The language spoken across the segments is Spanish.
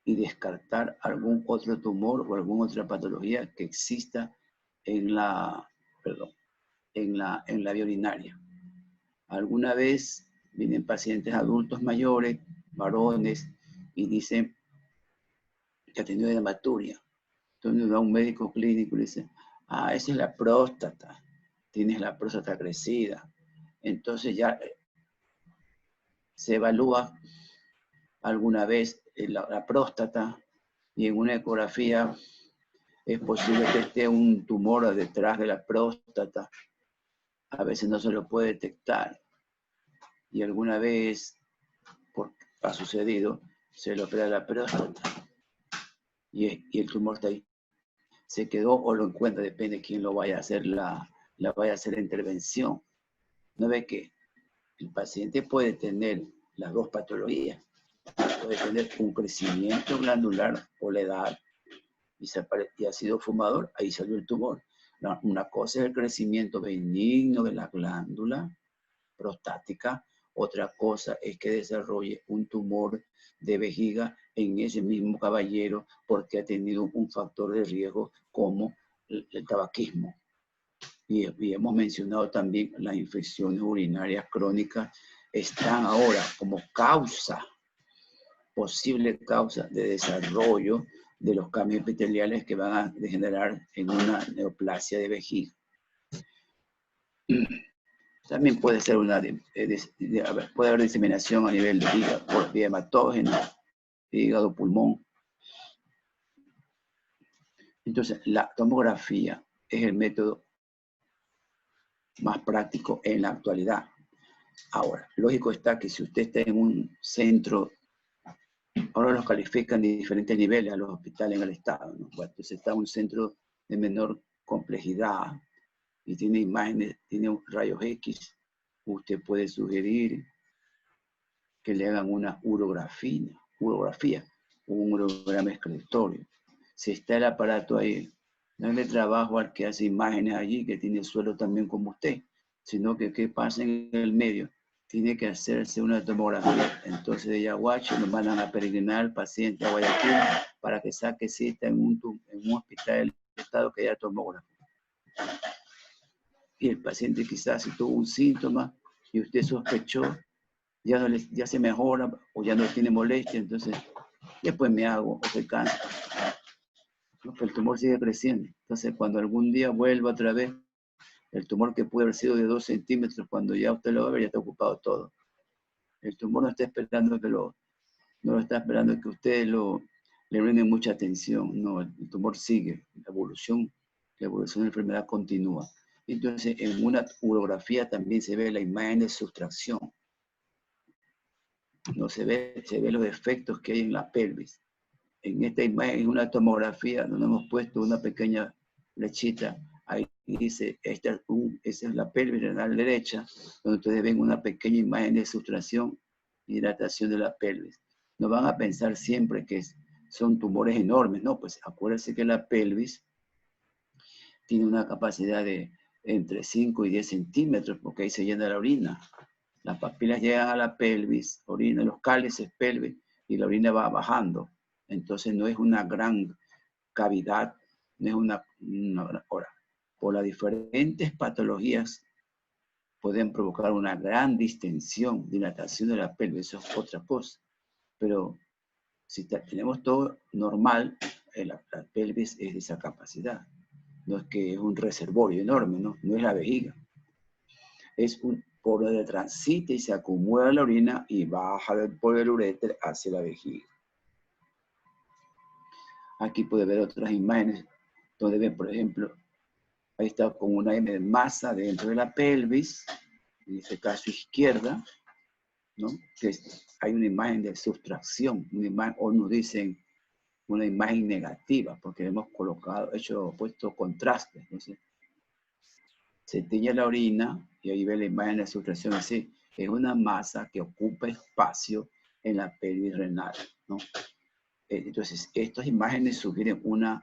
y descartar algún otro tumor o alguna otra patología que exista en la vía urinaria. Alguna vez vienen pacientes adultos mayores, varones, y dicen que ha tenido hematuria. Entonces va a un médico clínico y le dice, esa es la próstata, tienes la próstata crecida. Entonces ya se evalúa alguna vez la próstata y en una ecografía es posible que esté un tumor detrás de la próstata. A veces no se lo puede detectar. Y alguna vez, porque ha sucedido, se le opera la próstata y el tumor está ahí. Se quedó o lo encuentra, depende de quién lo vaya a hacer vaya a hacer la intervención. ¿No ve que el paciente puede tener las dos patologías? Puede tener un crecimiento glandular por la edad y ha sido fumador, ahí salió el tumor. Una cosa es el crecimiento benigno de la glándula prostática, otra cosa es que desarrolle un tumor de vejiga en ese mismo caballero porque ha tenido un factor de riesgo como el tabaquismo. Y hemos mencionado también las infecciones urinarias crónicas están ahora como posible causa de desarrollo de los cambios epiteliales que van a degenerar en una neoplasia de vejiga. También puede ser puede haber diseminación a nivel de hígado, por vía hematógena, hígado, pulmón. Entonces, la tomografía es el método más práctico en la actualidad. Ahora, lógico está que si usted está en un centro, ahora los califican de diferentes niveles a los hospitales en el estado, ¿no? Bueno, entonces está en un centro de menor complejidad y tiene imágenes, tiene rayos X, usted puede sugerir que le hagan una urografía, un urograma excretorio. Si está el aparato ahí, no le trabajo al que hace imágenes allí, que tiene suelo también como usted, sino que qué pasa en el medio, tiene que hacerse una tomografía. Entonces de Yaguachi nos mandan a peregrinar al paciente a Guayaquil para que saque cita en un hospital del estado que haya tomógrafo. Y el paciente quizás si tuvo un síntoma y usted sospechó, ya se mejora o ya no tiene molestia, entonces después me hago o se cansa. ¿No? Pero el tumor sigue creciendo. Entonces cuando algún día vuelva otra vez, el tumor que puede haber sido de 2 centímetros, cuando ya usted lo va a ver, ya está ocupado todo. El tumor no está esperando no lo está esperando que usted le brinde mucha atención. No, el tumor sigue, la evolución de la enfermedad continúa. Entonces, en una urografía también se ve la imagen de sustracción. No se ve los defectos que hay en la pelvis. En esta imagen, en una tomografía, donde hemos puesto una pequeña flechita, ahí dice, esa es la pelvis renal derecha, donde ustedes ven una pequeña imagen de sustracción y dilatación de la pelvis. No van a pensar siempre que son tumores enormes, no, pues acuérdense que la pelvis tiene una capacidad de entre 5 y 10 centímetros, porque ahí se llena la orina. Las papilas llegan a la pelvis, orina, los cálices pelvis, y la orina va bajando. Entonces no es una gran cavidad, no es una ahora, por las diferentes patologías pueden provocar una gran distensión, dilatación de la pelvis, eso es otra cosa. Pero si tenemos todo normal, la pelvis es de esa capacidad. No es que es un reservorio enorme, no es la vejiga. Es por donde transita y se acumula la orina y baja por el uréter hacia la vejiga. Aquí puede ver otras imágenes donde ven, por ejemplo, ahí está con una M de masa dentro de la pelvis, en este caso izquierda, ¿no? Que hay una imagen de sustracción, o nos dicen una imagen negativa, porque hemos puesto contraste. Entonces, se tiñe la orina y ahí ve la imagen de sustracción así. Es una masa que ocupa espacio en la pelvis renal, ¿no? Entonces, estas imágenes sugieren una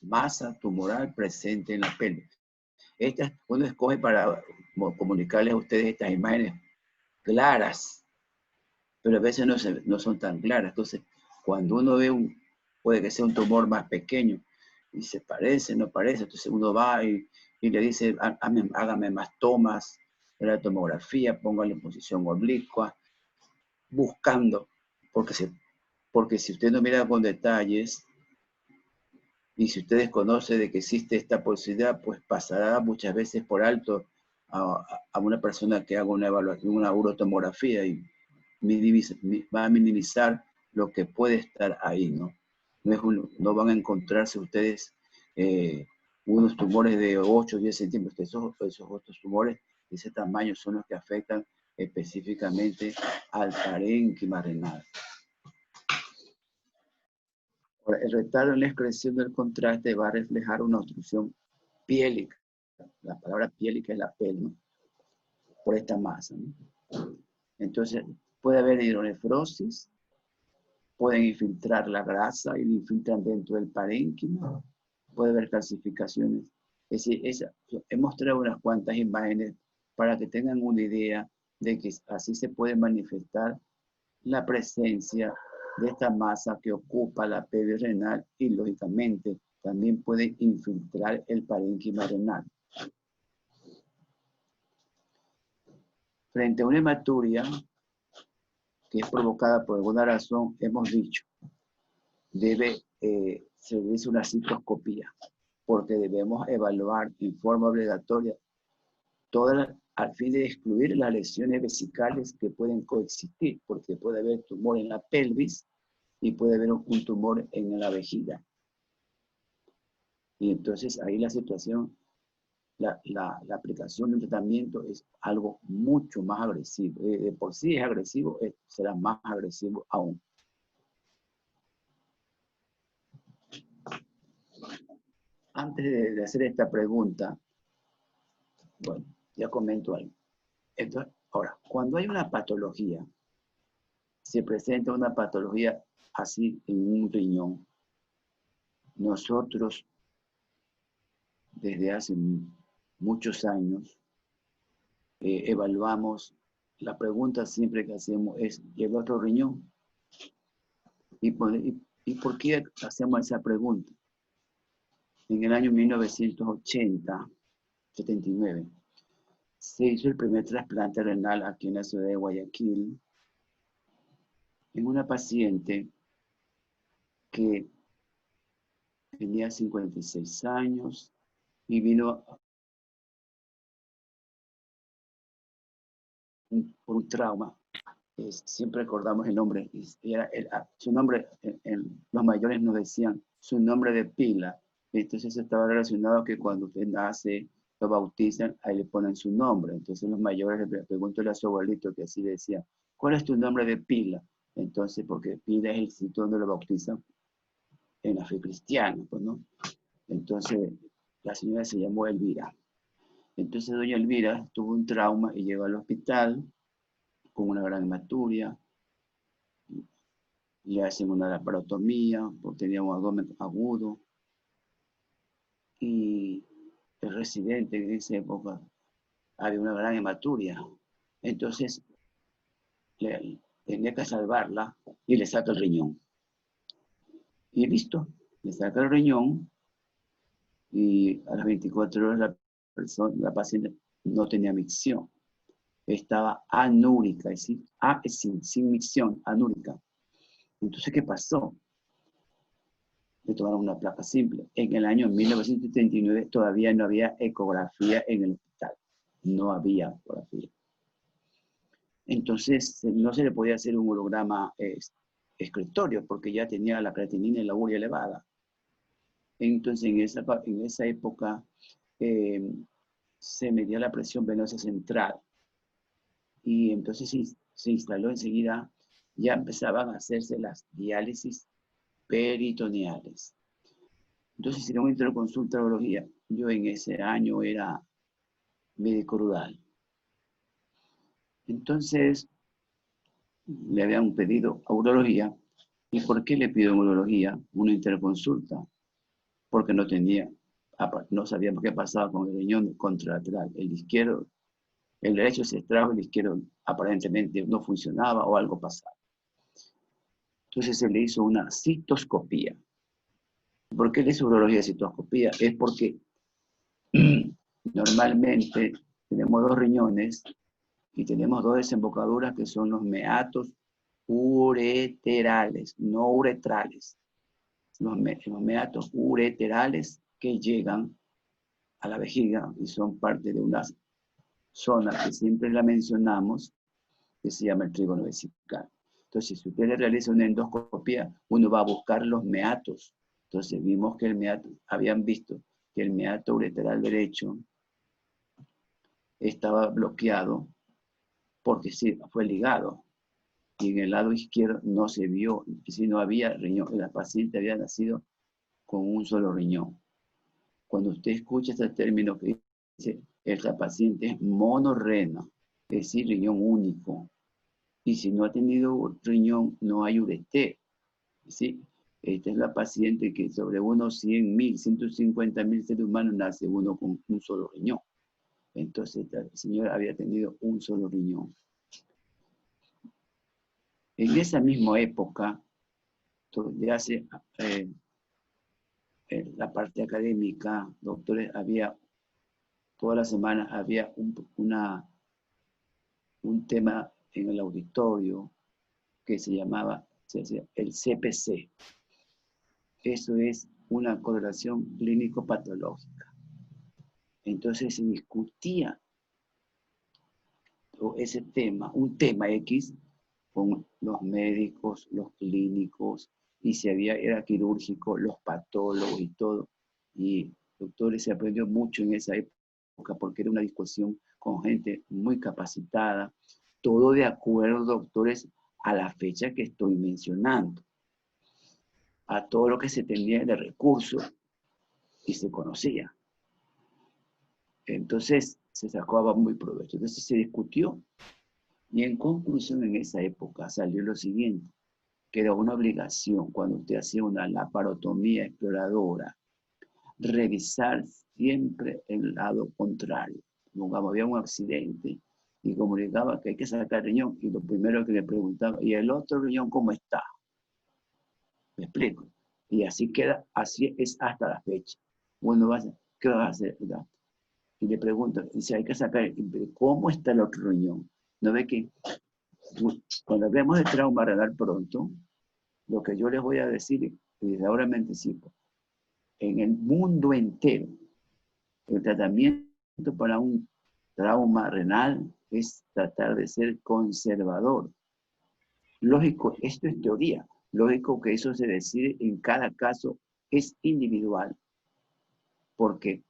masa tumoral presente en la pelvis. Uno escoge para comunicarles a ustedes estas imágenes claras, pero a veces no son tan claras. Entonces, cuando uno ve puede que sea un tumor más pequeño, y se parece, no parece, entonces uno va y le dice, hágame más tomas de la tomografía, póngale en posición oblicua, buscando, porque si usted no mira con detalles, y si usted desconoce de que existe esta posibilidad, pues pasará muchas veces por alto a una persona que haga una evaluación, una urotomografía, y va a minimizar lo que puede estar ahí, ¿no? No van a encontrarse ustedes unos tumores de 8 o 10 centímetros. Esos otros tumores de ese tamaño son los que afectan específicamente al parénquima renal. Ahora, el retardo en la excreción del contraste va a reflejar una obstrucción piélica. La palabra piélica es la piel, ¿no? Por esta masa, ¿no? Entonces, puede haber hidronefrosis, pueden infiltrar la grasa y la infiltran dentro del parénquima, puede haber calcificaciones. Es decir, he mostrado unas cuantas imágenes para que tengan una idea de que así se puede manifestar la presencia de esta masa que ocupa la pelvis renal y, lógicamente, también puede infiltrar el parénquima renal. Frente a una hematuria que es provocada por alguna razón, hemos dicho, debe servirse una citoscopía, porque debemos evaluar en forma obligatoria al fin de excluir las lesiones vesicales que pueden coexistir, porque puede haber tumor en la pelvis y puede haber un tumor en la vejiga. Y entonces ahí la situación, la aplicación de un tratamiento es algo mucho más agresivo. De por sí es agresivo, será más agresivo aún. Antes de hacer esta pregunta, bueno, ya comento algo. Entonces, ahora, cuando hay una patología, se presenta una patología así en un riñón, nosotros desde hace muchos años evaluamos, la pregunta siempre que hacemos es, ¿y el otro riñón? ¿Y por qué hacemos esa pregunta? En el año 1980, 79, se hizo el primer trasplante renal aquí en la ciudad de Guayaquil, en una paciente que tenía 56 años y vino por un trauma. Siempre recordamos el nombre. Su nombre, los mayores nos decían su nombre de pila. Entonces estaba relacionado que cuando usted nace, lo bautizan, ahí le ponen su nombre. Entonces los mayores le preguntan a su abuelito que así decía, ¿cuál es tu nombre de pila? Entonces, porque pila es el sitio donde lo bautizan en la fe cristiana, pues, ¿no? Entonces, la señora se llamó Elvira. Entonces, doña Elvira tuvo un trauma y llegó al hospital con una gran hematuria. Le hacen una laparotomía porque tenía un abdomen agudo. Y el residente en esa época había una gran hematuria. Entonces, tenía que salvarla y le saca el riñón. Y listo, le saca el riñón y a las 24 horas la paciente no tenía micción. Estaba anúrica, es decir, sin micción, anúrica. Entonces, ¿qué pasó? Le tomaron una placa simple. En el año 1979 todavía no había ecografía en el hospital. No había ecografía. Entonces, no se le podía hacer un holograma excretorio porque ya tenía la creatinina y la urea elevada. Entonces, en esa época se medía la presión venosa central y entonces se instaló enseguida, ya empezaban a hacerse las diálisis peritoneales. Entonces hicieron una interconsulta de urología. Yo en ese año era médico rural. Entonces le habían pedido a urología. ¿Y por qué le pido a urología una interconsulta? Porque no sabíamos qué pasaba con el riñón contralateral. El izquierdo, el derecho se extrajo, el izquierdo aparentemente no funcionaba o algo pasaba. Entonces se le hizo una citoscopía. ¿Por qué le hizo urología de citoscopía? Es porque normalmente tenemos dos riñones y tenemos dos desembocaduras que son los meatos ureterales, no uretrales. Los meatos ureterales que llegan a la vejiga y son parte de una zona que siempre la mencionamos, que se llama el trígono vesical. Entonces, si usted le realiza una endoscopía, uno va a buscar los meatos. Entonces, vimos que el meato, habían visto que el meato ureteral derecho estaba bloqueado porque sí, fue ligado. Y en el lado izquierdo no se vio, si no había riñón, la paciente había nacido con un solo riñón. Cuando usted escucha este término que dice, esta paciente es monorrena, es decir, riñón único. Y si no ha tenido riñón, no hay ureter. ¿Sí? Esta es la paciente que sobre unos 100.000, 150.000 seres humanos nace uno con un solo riñón. Entonces, esta señora había tenido un solo riñón. En esa misma época, ya hace la parte académica, doctores, había, toda la semana había un tema en el auditorio que se llamaba el CPC. Eso es una coloración clínico-patológica. Entonces se discutía ese tema, un tema X, con los médicos, los clínicos, y si era quirúrgico, los patólogos y todo. Y doctores, se aprendió mucho en esa época porque era una discusión con gente muy capacitada, todo de acuerdo, doctores, a la fecha que estoy mencionando, a todo lo que se tenía de recursos y se conocía. Entonces se sacaba muy provecho. Entonces se discutió y en conclusión en esa época salió lo siguiente, que era una obligación cuando usted hacía una laparotomía exploradora, revisar siempre el lado contrario. Como había un accidente y comunicaba que hay que sacar el riñón y lo primero que le preguntaba, ¿y el otro riñón cómo está? ¿Me explico? Y así queda, así es hasta la fecha. Uno va a hacer, ¿qué va a hacer? Y le pregunto, y si hay que sacar, ¿cómo está el otro riñón? ¿No ve que cuando hablemos de trauma renal pronto, lo que yo les voy a decir, y desde ahora me anticipo, en el mundo entero, el tratamiento para un trauma renal es tratar de ser conservador. Lógico, esto es teoría. Lógico que eso se decide en cada caso, es individual, porque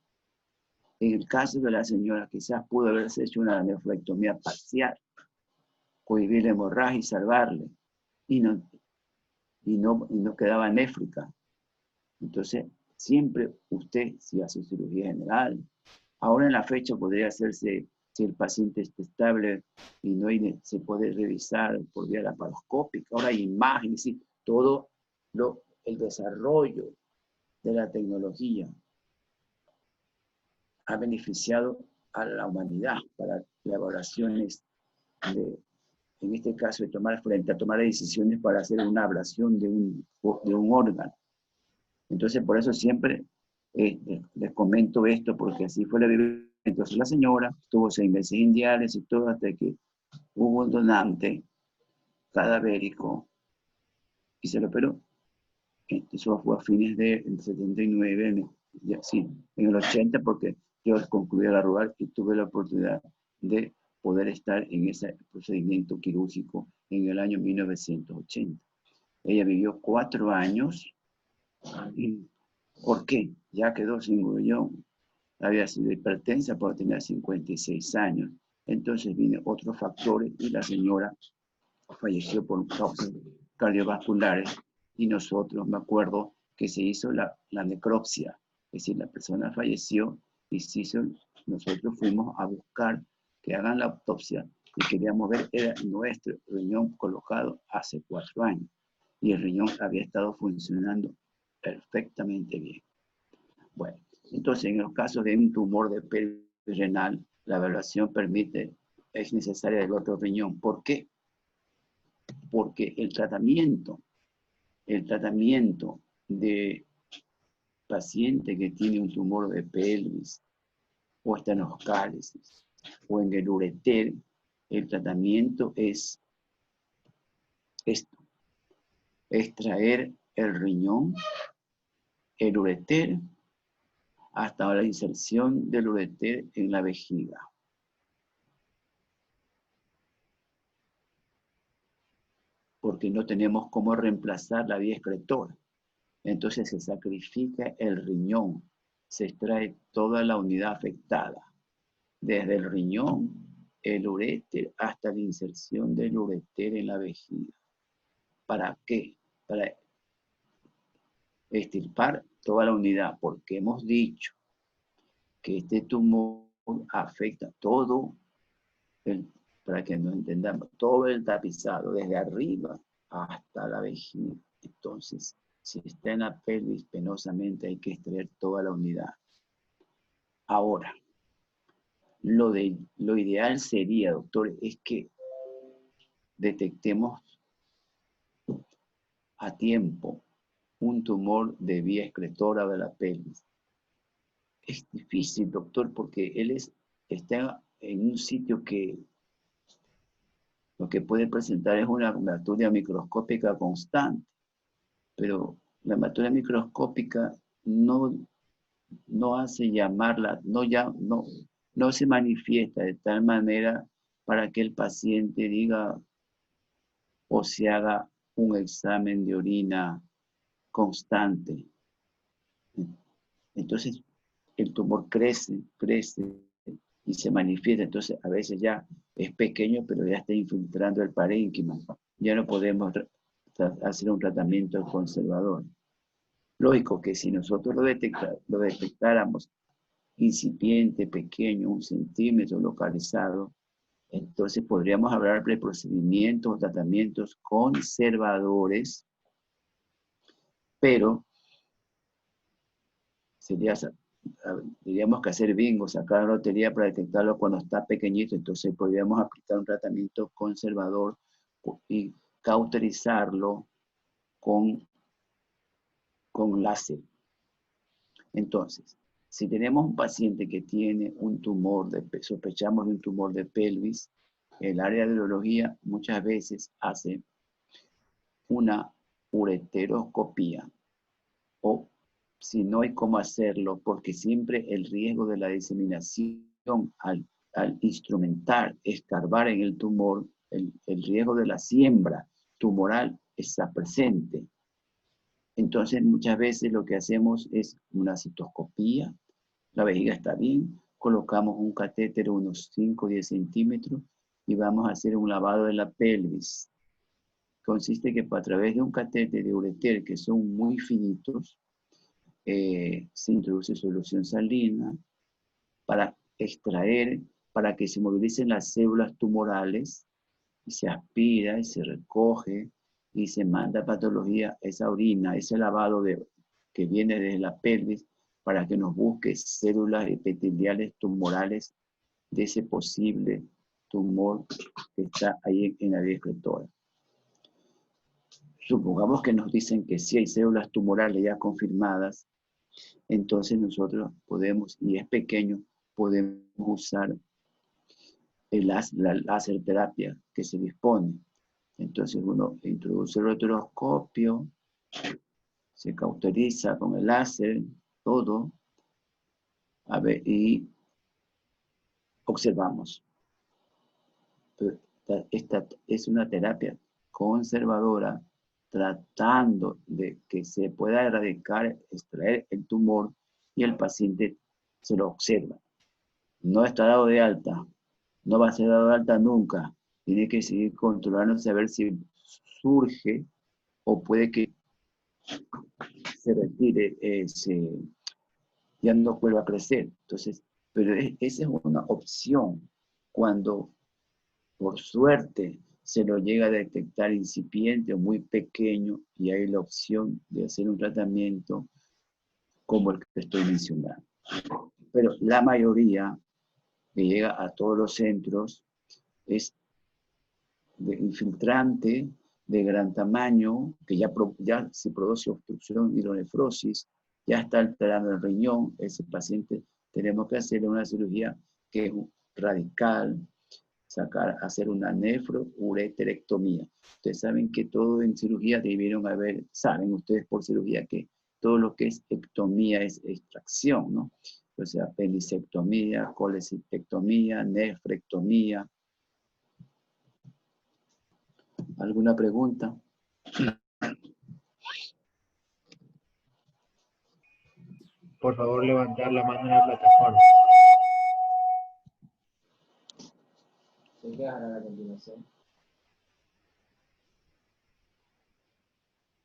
en el caso de la señora quizás pudo haberse hecho una nefrectomía parcial, cohibir la hemorragia y salvarle, y no quedaba néfrica. Entonces, siempre usted, si hace cirugía general, ahora en la fecha podría hacerse, si el paciente está estable y no hay, se puede revisar por vía laparoscópica, ahora hay imágenes y todo el desarrollo de la tecnología ha beneficiado a la humanidad para elaboraciones en este caso, frente a tomar decisiones para hacer una ablación de un órgano. Entonces, por eso siempre les comento esto, porque así fue la vivencia. Entonces, la señora tuvo 6 meses en diálisis y todo, hasta que hubo un donante cadavérico y se lo operó. Eso fue a fines del 79, en el 80, porque yo concluí la rural y tuve la oportunidad de poder estar en ese procedimiento quirúrgico en el año 1980. Ella vivió 4 años. ¿Por qué? Ya quedó sin grullón. Había sido hipertensa porque tenía 56 años. Entonces vino otros factores y la señora falleció por causas cardiovasculares. Y nosotros, me acuerdo que se hizo la necropsia. Es decir, la persona falleció y nosotros fuimos a buscar que hagan la autopsia y queríamos ver, era nuestro riñón colocado hace 4 años. Y el riñón había estado funcionando perfectamente bien. Bueno, entonces en los casos de un tumor de pelvis renal, la evaluación es necesaria del otro riñón. ¿Por qué? Porque el tratamiento el tratamiento de paciente que tiene un tumor de pelvis, o está en los cálices, o en el ureter, el tratamiento es esto: extraer el riñón, el ureter, hasta la inserción del ureter en la vejiga. Porque no tenemos cómo reemplazar la vía excretora. Entonces se sacrifica el riñón, se extrae toda la unidad afectada, desde el riñón, el uréter, hasta la inserción del ureter en la vejiga. ¿Para qué? Para extirpar toda la unidad, porque hemos dicho que este tumor afecta todo, para que nos entendamos, todo el tapizado, desde arriba hasta la vejiga. Entonces, si está en la pelvis, penosamente hay que extraer toda la unidad. Ahora, lo ideal sería, doctor, es que detectemos a tiempo un tumor de vía excretora de la pelvis. Es difícil, doctor, porque él está en un sitio que lo que puede presentar es una hematuria microscópica constante, pero la hematuria microscópica no hace llamarla, no se manifiesta de tal manera para que el paciente diga o se haga un examen de orina constante. Entonces, el tumor crece y se manifiesta. Entonces, a veces ya es pequeño, pero ya está infiltrando el parénquima. Ya no podemos hacer un tratamiento conservador. Lógico que si nosotros lo detectáramos incipiente, pequeño, 1 centímetro localizado, entonces podríamos hablar de procedimientos o tratamientos conservadores, pero diríamos que hacer bingo, sacar la lotería para detectarlo cuando está pequeñito. Entonces podríamos aplicar un tratamiento conservador y cauterizarlo con láser. Entonces, si tenemos un paciente que tiene un tumor, sospechamos de un tumor de pelvis, el área de urología muchas veces hace una ureteroscopía, o si no hay cómo hacerlo, porque siempre el riesgo de la diseminación al instrumentar, escarbar en el tumor, el riesgo de la siembra tumoral está presente. Entonces, muchas veces lo que hacemos es una citoscopía, la vejiga está bien, colocamos un catéter unos 5 o 10 centímetros y vamos a hacer un lavado de la pelvis. Consiste que a través de un catéter de ureter, que son muy finitos, se introduce solución salina para extraer, para que se movilicen las células tumorales, y se aspira y se recoge y se manda a patología esa orina, ese lavado que viene desde la pelvis, para que nos busque células epiteliales tumorales de ese posible tumor que está ahí en la vía excretora. Supongamos que nos dicen que sí hay células tumorales ya confirmadas, entonces nosotros podemos, y es pequeño, podemos usar la láser terapia que se dispone. Entonces uno introduce el rotoroscopio, se cauteriza con el láser, todo, a ver, y observamos. Esta es una terapia conservadora, tratando de que se pueda erradicar, extraer el tumor, y el paciente se lo observa. No está dado de alta, no va a ser dado de alta nunca. Tiene que seguir controlándose a ver si surge o puede que se retire, ya no vuelva a crecer. Entonces, pero esa es una opción cuando por suerte se lo llega a detectar incipiente o muy pequeño, y hay la opción de hacer un tratamiento como el que estoy mencionando. Pero la mayoría que llega a todos los centros es de infiltrante de gran tamaño, que ya se produce obstrucción hidronefrosis, ya está alterando el riñón, ese paciente tenemos que hacerle una cirugía que es radical, hacer una nefroureterectomía. Ustedes saben que todo en cirugía saben ustedes por cirugía que todo lo que es ectomía es extracción, ¿no? O sea, apendicectomía, colecistectomía, nefrectomía. ¿Alguna pregunta? Por favor, levantar la mano en la plataforma. ¿Qué hará a continuación?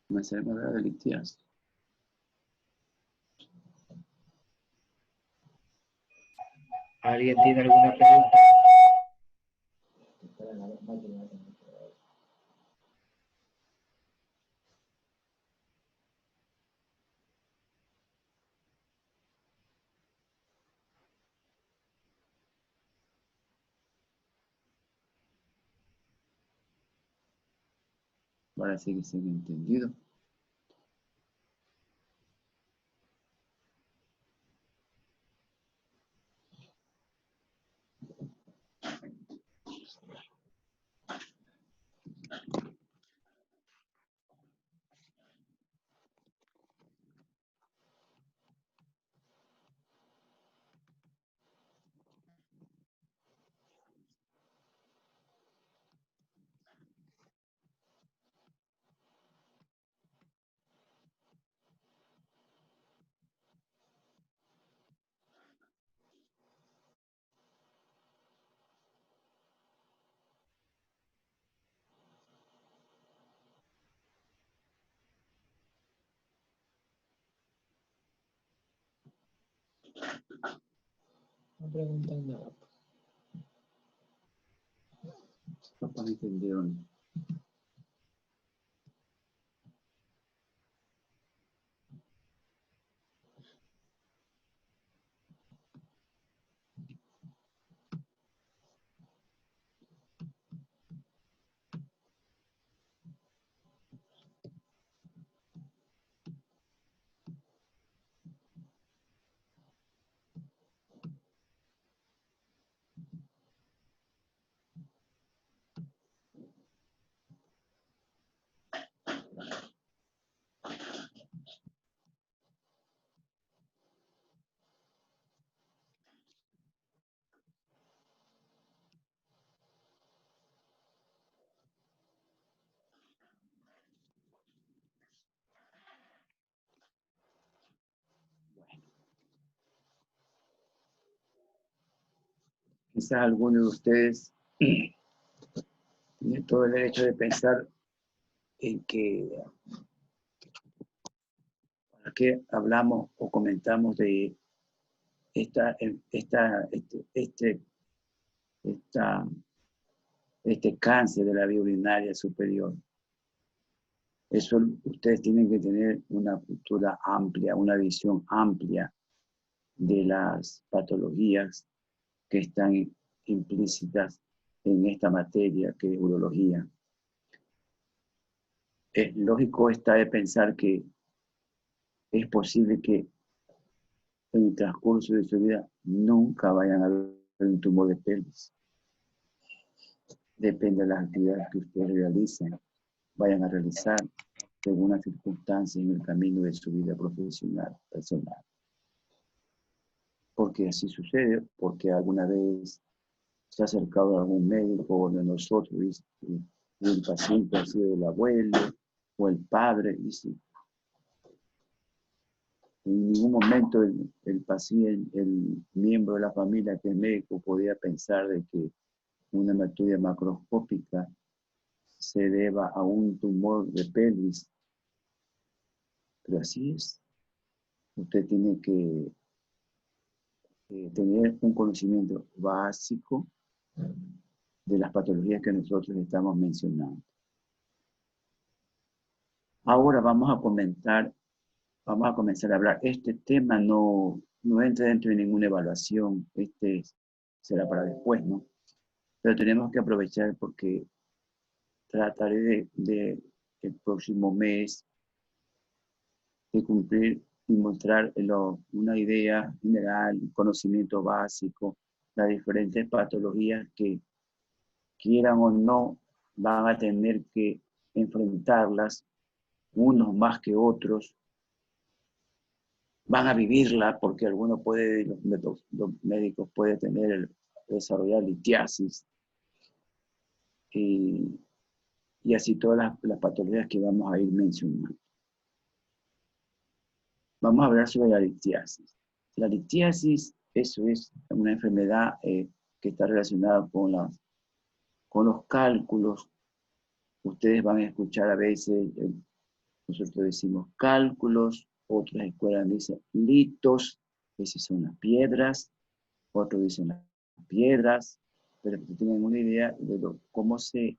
Comenzaremos a hablar de litias. ¿Alguien tiene alguna pregunta? Parece que se han entendido. No preguntan nada. No entendieron. Quizás alguno de ustedes tiene todo el derecho de pensar en que para qué hablamos o comentamos de este cáncer de la vía urinaria superior. Eso ustedes tienen que tener una cultura amplia, una visión amplia de las patologías que están implícitas en esta materia que es urología. Es lógico de pensar que es posible que en el transcurso de su vida nunca vayan a ver un tumor de pelvis. Depende de las actividades que ustedes vayan a realizar según las circunstancias en el camino de su vida profesional, personal. Porque así sucede, porque alguna vez se ha acercado a algún médico de nosotros y el paciente ha sido el abuelo o el padre, y sí. En ningún momento el paciente, el miembro de la familia que es médico podía pensar de que una hematuria macroscópica se deba a un tumor de pelvis. Pero así es. Usted tiene que tener un conocimiento básico de las patologías que nosotros estamos mencionando. Ahora vamos a comenzar a hablar. Este tema no entra dentro de ninguna evaluación. Será para después, ¿no? Pero tenemos que aprovechar porque trataré el próximo mes de cumplir y mostrar una idea general, un conocimiento básico, las diferentes patologías que, quieran o no, van a tener que enfrentarlas, unos más que otros, van a vivirla porque algunos los médicos pueden desarrollar litiasis y así todas las patologías que vamos a ir mencionando. Vamos a hablar sobre la litiasis. La litiasis, eso es una enfermedad que está relacionada con los cálculos. Ustedes van a escuchar a veces, nosotros decimos cálculos, otras escuelas dicen litos, esas son las piedras, otros dicen las piedras, pero que tengan una idea de cómo se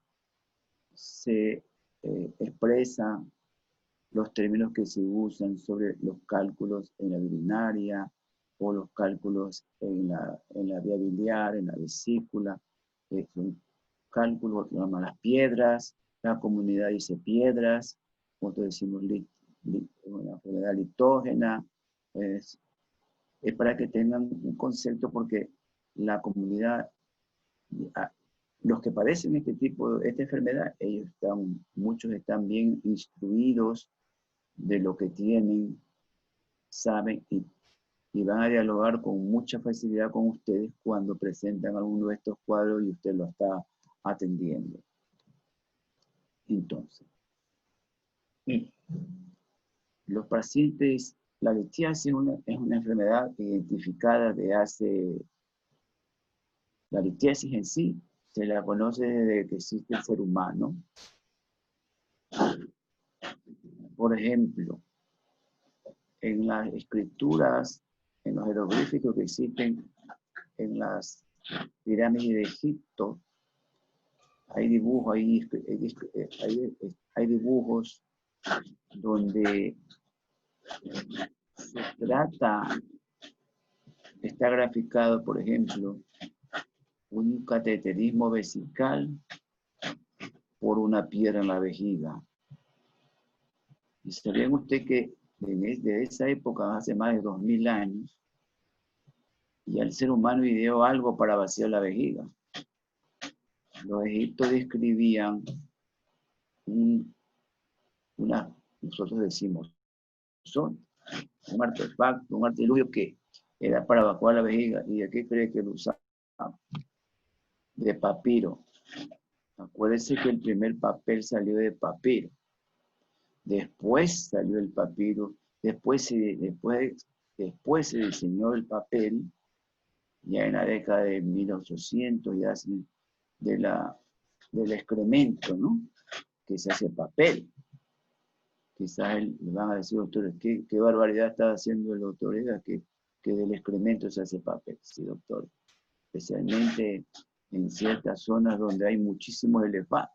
expresan los términos que se usan sobre los cálculos en la urinaria o los cálculos en la vía biliar, en la vesícula. Son cálculos, lo llaman las piedras, la comunidad dice piedras, nosotros decimos una enfermedad litógena. Es para que tengan un concepto, porque la comunidad, los que padecen esta enfermedad, muchos están bien instruidos de lo que tienen, saben y van a dialogar con mucha facilidad con ustedes cuando presentan alguno de estos cuadros y usted lo está atendiendo. Entonces, los pacientes, la litiasis es una enfermedad identificada la litiasis en sí se la conoce desde que existe el ser humano. Por ejemplo, en las escrituras, en los jeroglíficos que existen en las pirámides de Egipto, hay dibujos, hay dibujos donde se trata, está graficado, por ejemplo, un cateterismo vesical por una piedra en la vejiga. ¿Y sabían usted que desde esa época, hace más de 2000 años, ya el ser humano ideó algo para vaciar la vejiga? Los egipcios describían nosotros decimos, un artefacto, un artilugio que era para evacuar la vejiga. ¿Y de qué cree que lo usaba? De papiro. Acuérdense que el primer papel salió de papiro. Después salió el papiro. Después se diseñó el papel, ya en la década de 1800, ya del excremento, ¿no? Que se hace papel. Quizás le van a decir, doctor, ¿qué barbaridad está haciendo el doctor Eda, que del excremento se hace papel? Sí, doctor. Especialmente en ciertas zonas donde hay muchísimos elefantes.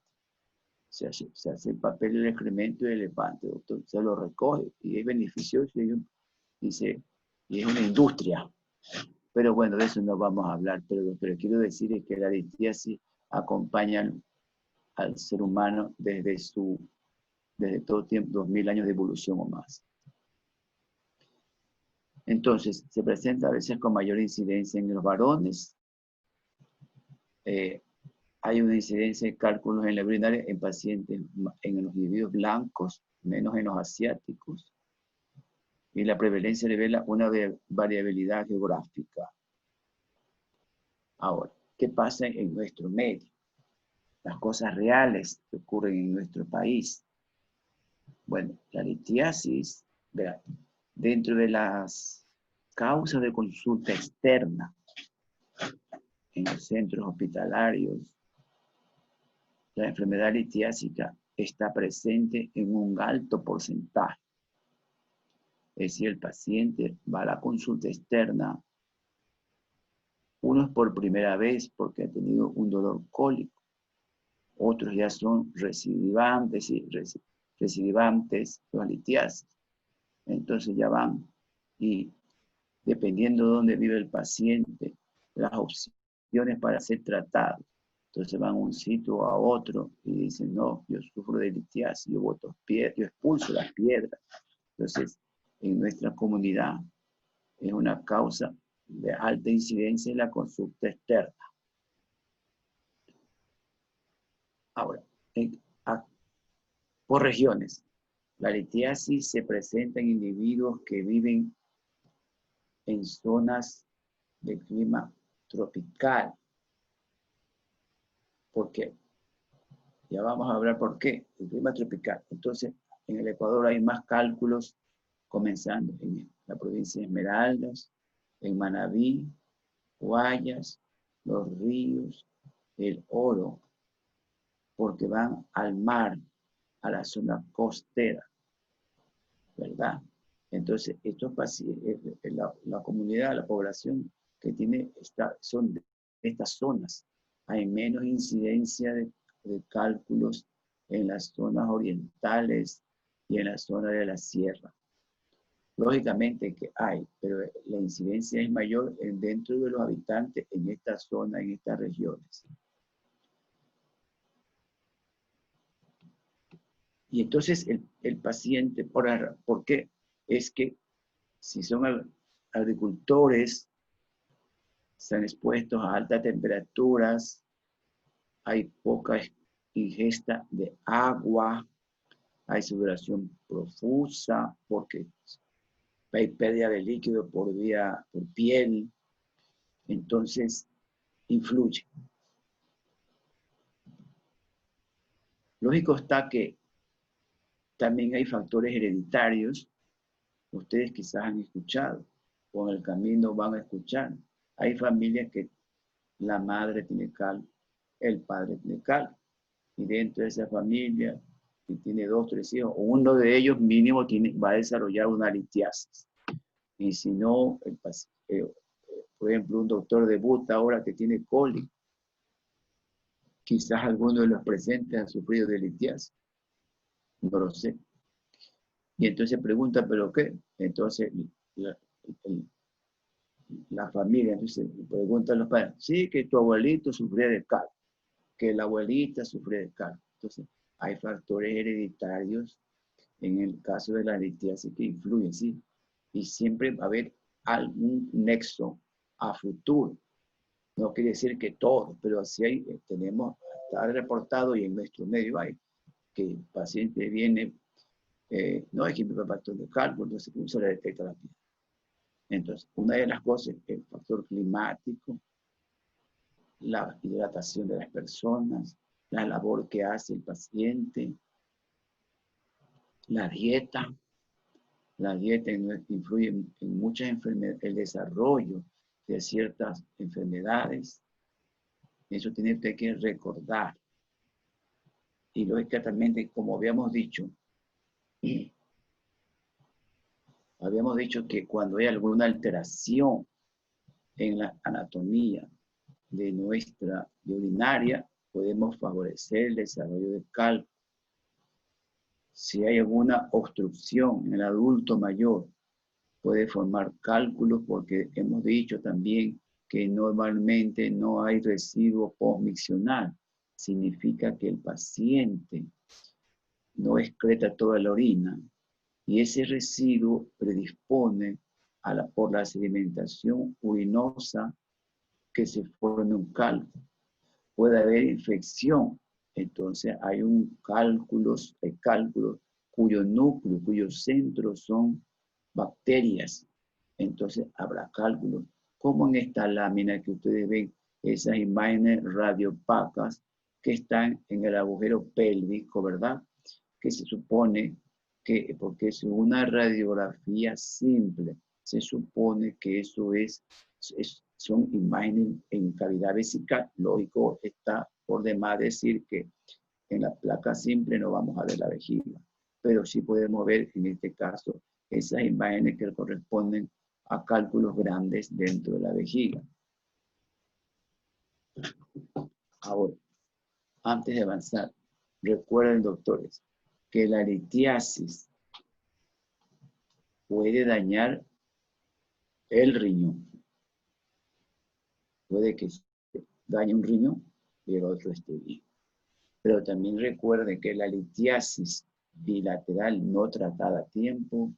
Se hace el papel del excremento del elefante, doctor. Se lo recoge y es beneficioso y es una industria. Pero bueno, de eso no vamos a hablar. Pero lo que les quiero decir es que la litiasis acompaña al ser humano desde todo tiempo, 2000 años de evolución o más. Entonces, se presenta a veces con mayor incidencia en los varones. Hay una incidencia de cálculos en la urinaria en pacientes, en los individuos blancos, menos en los asiáticos. Y la prevalencia revela una variabilidad geográfica. Ahora, ¿qué pasa en nuestro medio? Las cosas reales que ocurren en nuestro país. Bueno, la litiasis, dentro de las causas de consulta externa en los centros hospitalarios, la enfermedad litiásica está presente en un alto porcentaje. Es decir, el paciente va a la consulta externa, unos por primera vez porque ha tenido un dolor cólico, otros ya son recidivantes, los litiasis. Entonces ya van y dependiendo de dónde vive el paciente, las opciones para ser tratado Entonces van a un sitio a otro y dicen, no, yo sufro de litiasis, yo boto piedras, yo expulso las piedras. Entonces, en nuestra comunidad es una causa de alta incidencia en la consulta externa. Ahora, por regiones, la litiasis se presenta en individuos que viven en zonas de clima tropical. ¿Por qué? Ya vamos a hablar por qué. El clima tropical. Entonces, en el Ecuador hay más cálculos comenzando en la provincia de Esmeraldas, en Manabí, Guayas, Los Ríos, El Oro, porque van al mar, a la zona costera, ¿verdad? Entonces, estos pacientes, la comunidad, la población que tiene, son de estas zonas. Hay menos incidencia de cálculos en las zonas orientales y en la zona de la sierra. Lógicamente que hay, pero la incidencia es mayor dentro de los habitantes en esta zona, en estas regiones. Y entonces el paciente, ¿por qué? Es que si son agricultores, están expuestos a altas temperaturas, hay poca ingesta de agua, hay sudoración profusa, porque hay pérdida de líquido por piel, entonces influye. Lógico está que también hay factores hereditarios, ustedes quizás han escuchado, o en el camino van a escuchar. Hay familias que la madre tiene cal, el padre tiene cal, y dentro de esa familia, si tiene 2 o 3 hijos, uno de ellos mínimo va a desarrollar una litiasis. Y si no, por ejemplo, un doctor debuta ahora que tiene coli, quizás alguno de los presentes ha sufrido de litiasis, no lo sé. Y entonces pregunta, ¿pero qué? Entonces la familia, entonces preguntan los padres, sí, que tu abuelito sufría de cal, que la abuelita sufría de cal. Entonces, hay factores hereditarios en el caso de la litiasis que influyen, sí. Y siempre va a haber algún nexo a futuro. No quiere decir que todo, pero así hay, tenemos, está reportado y en nuestro medio hay, que el paciente viene, no hay que me factor de cálculo, entonces ¿cómo se le detecta la piel? Entonces, una de las cosas es el factor climático, la hidratación de las personas, la labor que hace el paciente, la dieta. La dieta influye en muchas enfermedades, el desarrollo de ciertas enfermedades. Eso tiene usted que recordar. Y lógicamente, como habíamos dicho que cuando hay alguna alteración en la anatomía de nuestra urinaria, podemos favorecer el desarrollo de cálculo. Si hay alguna obstrucción en el adulto mayor, puede formar cálculos porque hemos dicho también que normalmente no hay residuo postmiccional. Significa que el paciente no excreta toda la orina y ese residuo predispone por la sedimentación urinosa que se forme un cálculo. Puede haber infección, entonces hay cálculos cuyo núcleo, cuyo centro son bacterias, entonces habrá cálculos, como en esta lámina que ustedes ven, esas imágenes radiopacas que están en el agujero pélvico, ¿verdad? Que se supone que, porque es una radiografía simple, se supone que eso son imágenes en cavidad vesical. Lógico, está por demás decir que en la placa simple no vamos a ver la vejiga, pero sí podemos ver en este caso esas imágenes que corresponden a cálculos grandes dentro de la vejiga. Ahora, antes de avanzar, recuerden, doctores, que la litiasis puede dañar el riñón. Puede que dañe un riñón, y el otro esté bien. Pero también recuerden que la litiasis bilateral no tratada a tiempo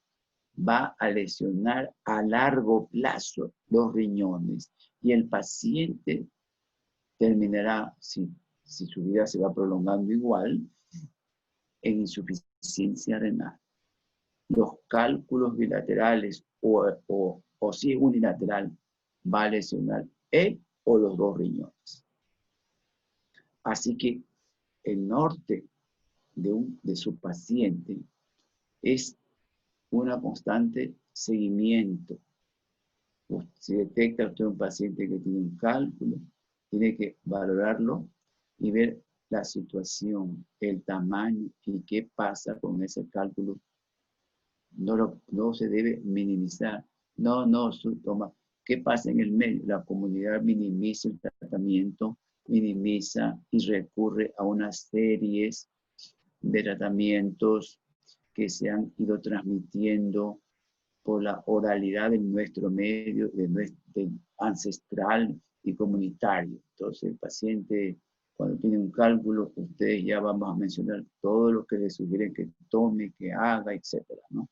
va a lesionar a largo plazo los riñones y el paciente terminará, si su vida se va prolongando igual, en insuficiencia renal. Los cálculos bilaterales o si es unilateral va a lesionar él o los dos riñones. Así que el norte de su paciente es una constante seguimiento. Si detecta usted un paciente que tiene un cálculo, tiene que valorarlo y ver la situación, el tamaño y qué pasa con ese cálculo. No se debe minimizar. Toma. ¿Qué pasa en el medio? La comunidad minimiza el tratamiento, minimiza y recurre a unas series de tratamientos que se han ido transmitiendo por la oralidad en nuestro medio, de ancestral y comunitario. Entonces el paciente, cuando tiene un cálculo, ustedes ya vamos a mencionar todo lo que le sugieren que tome, que haga, etcétera, ¿no?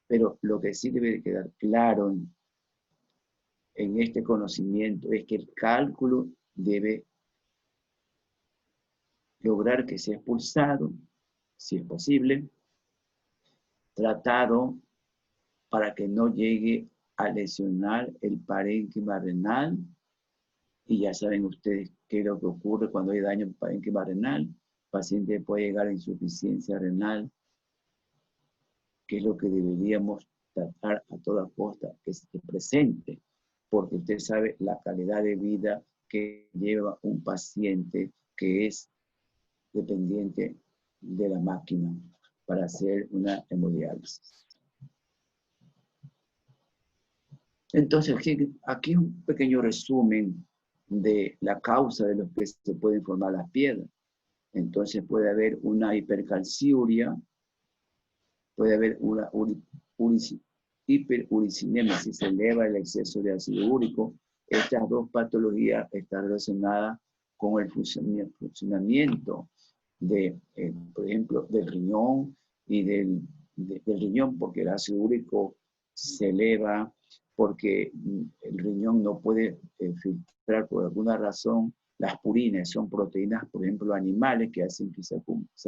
Pero lo que sí debe quedar claro en este conocimiento es que el cálculo debe lograr que sea expulsado, si es posible, tratado para que no llegue a lesionar el parénquima renal. Y ya saben ustedes qué es lo que ocurre cuando hay daño en el parénquima renal. El paciente puede llegar a insuficiencia renal, que es lo que deberíamos tratar a toda costa, que esté presente, porque usted sabe la calidad de vida que lleva un paciente que es dependiente de la máquina para hacer una hemodiálisis. Entonces, aquí un pequeño resumen de la causa de los que se pueden formar las piedras. Entonces puede haber una hipercalciuria, puede haber una hiperuricinemia, si se eleva el exceso de ácido úrico. Estas dos patologías están relacionadas con el funcionamiento de, por ejemplo, del riñón y del riñón, porque el ácido úrico se eleva, porque el riñón no puede filtrar por alguna razón las purinas. Son proteínas, por ejemplo, animales que hacen que se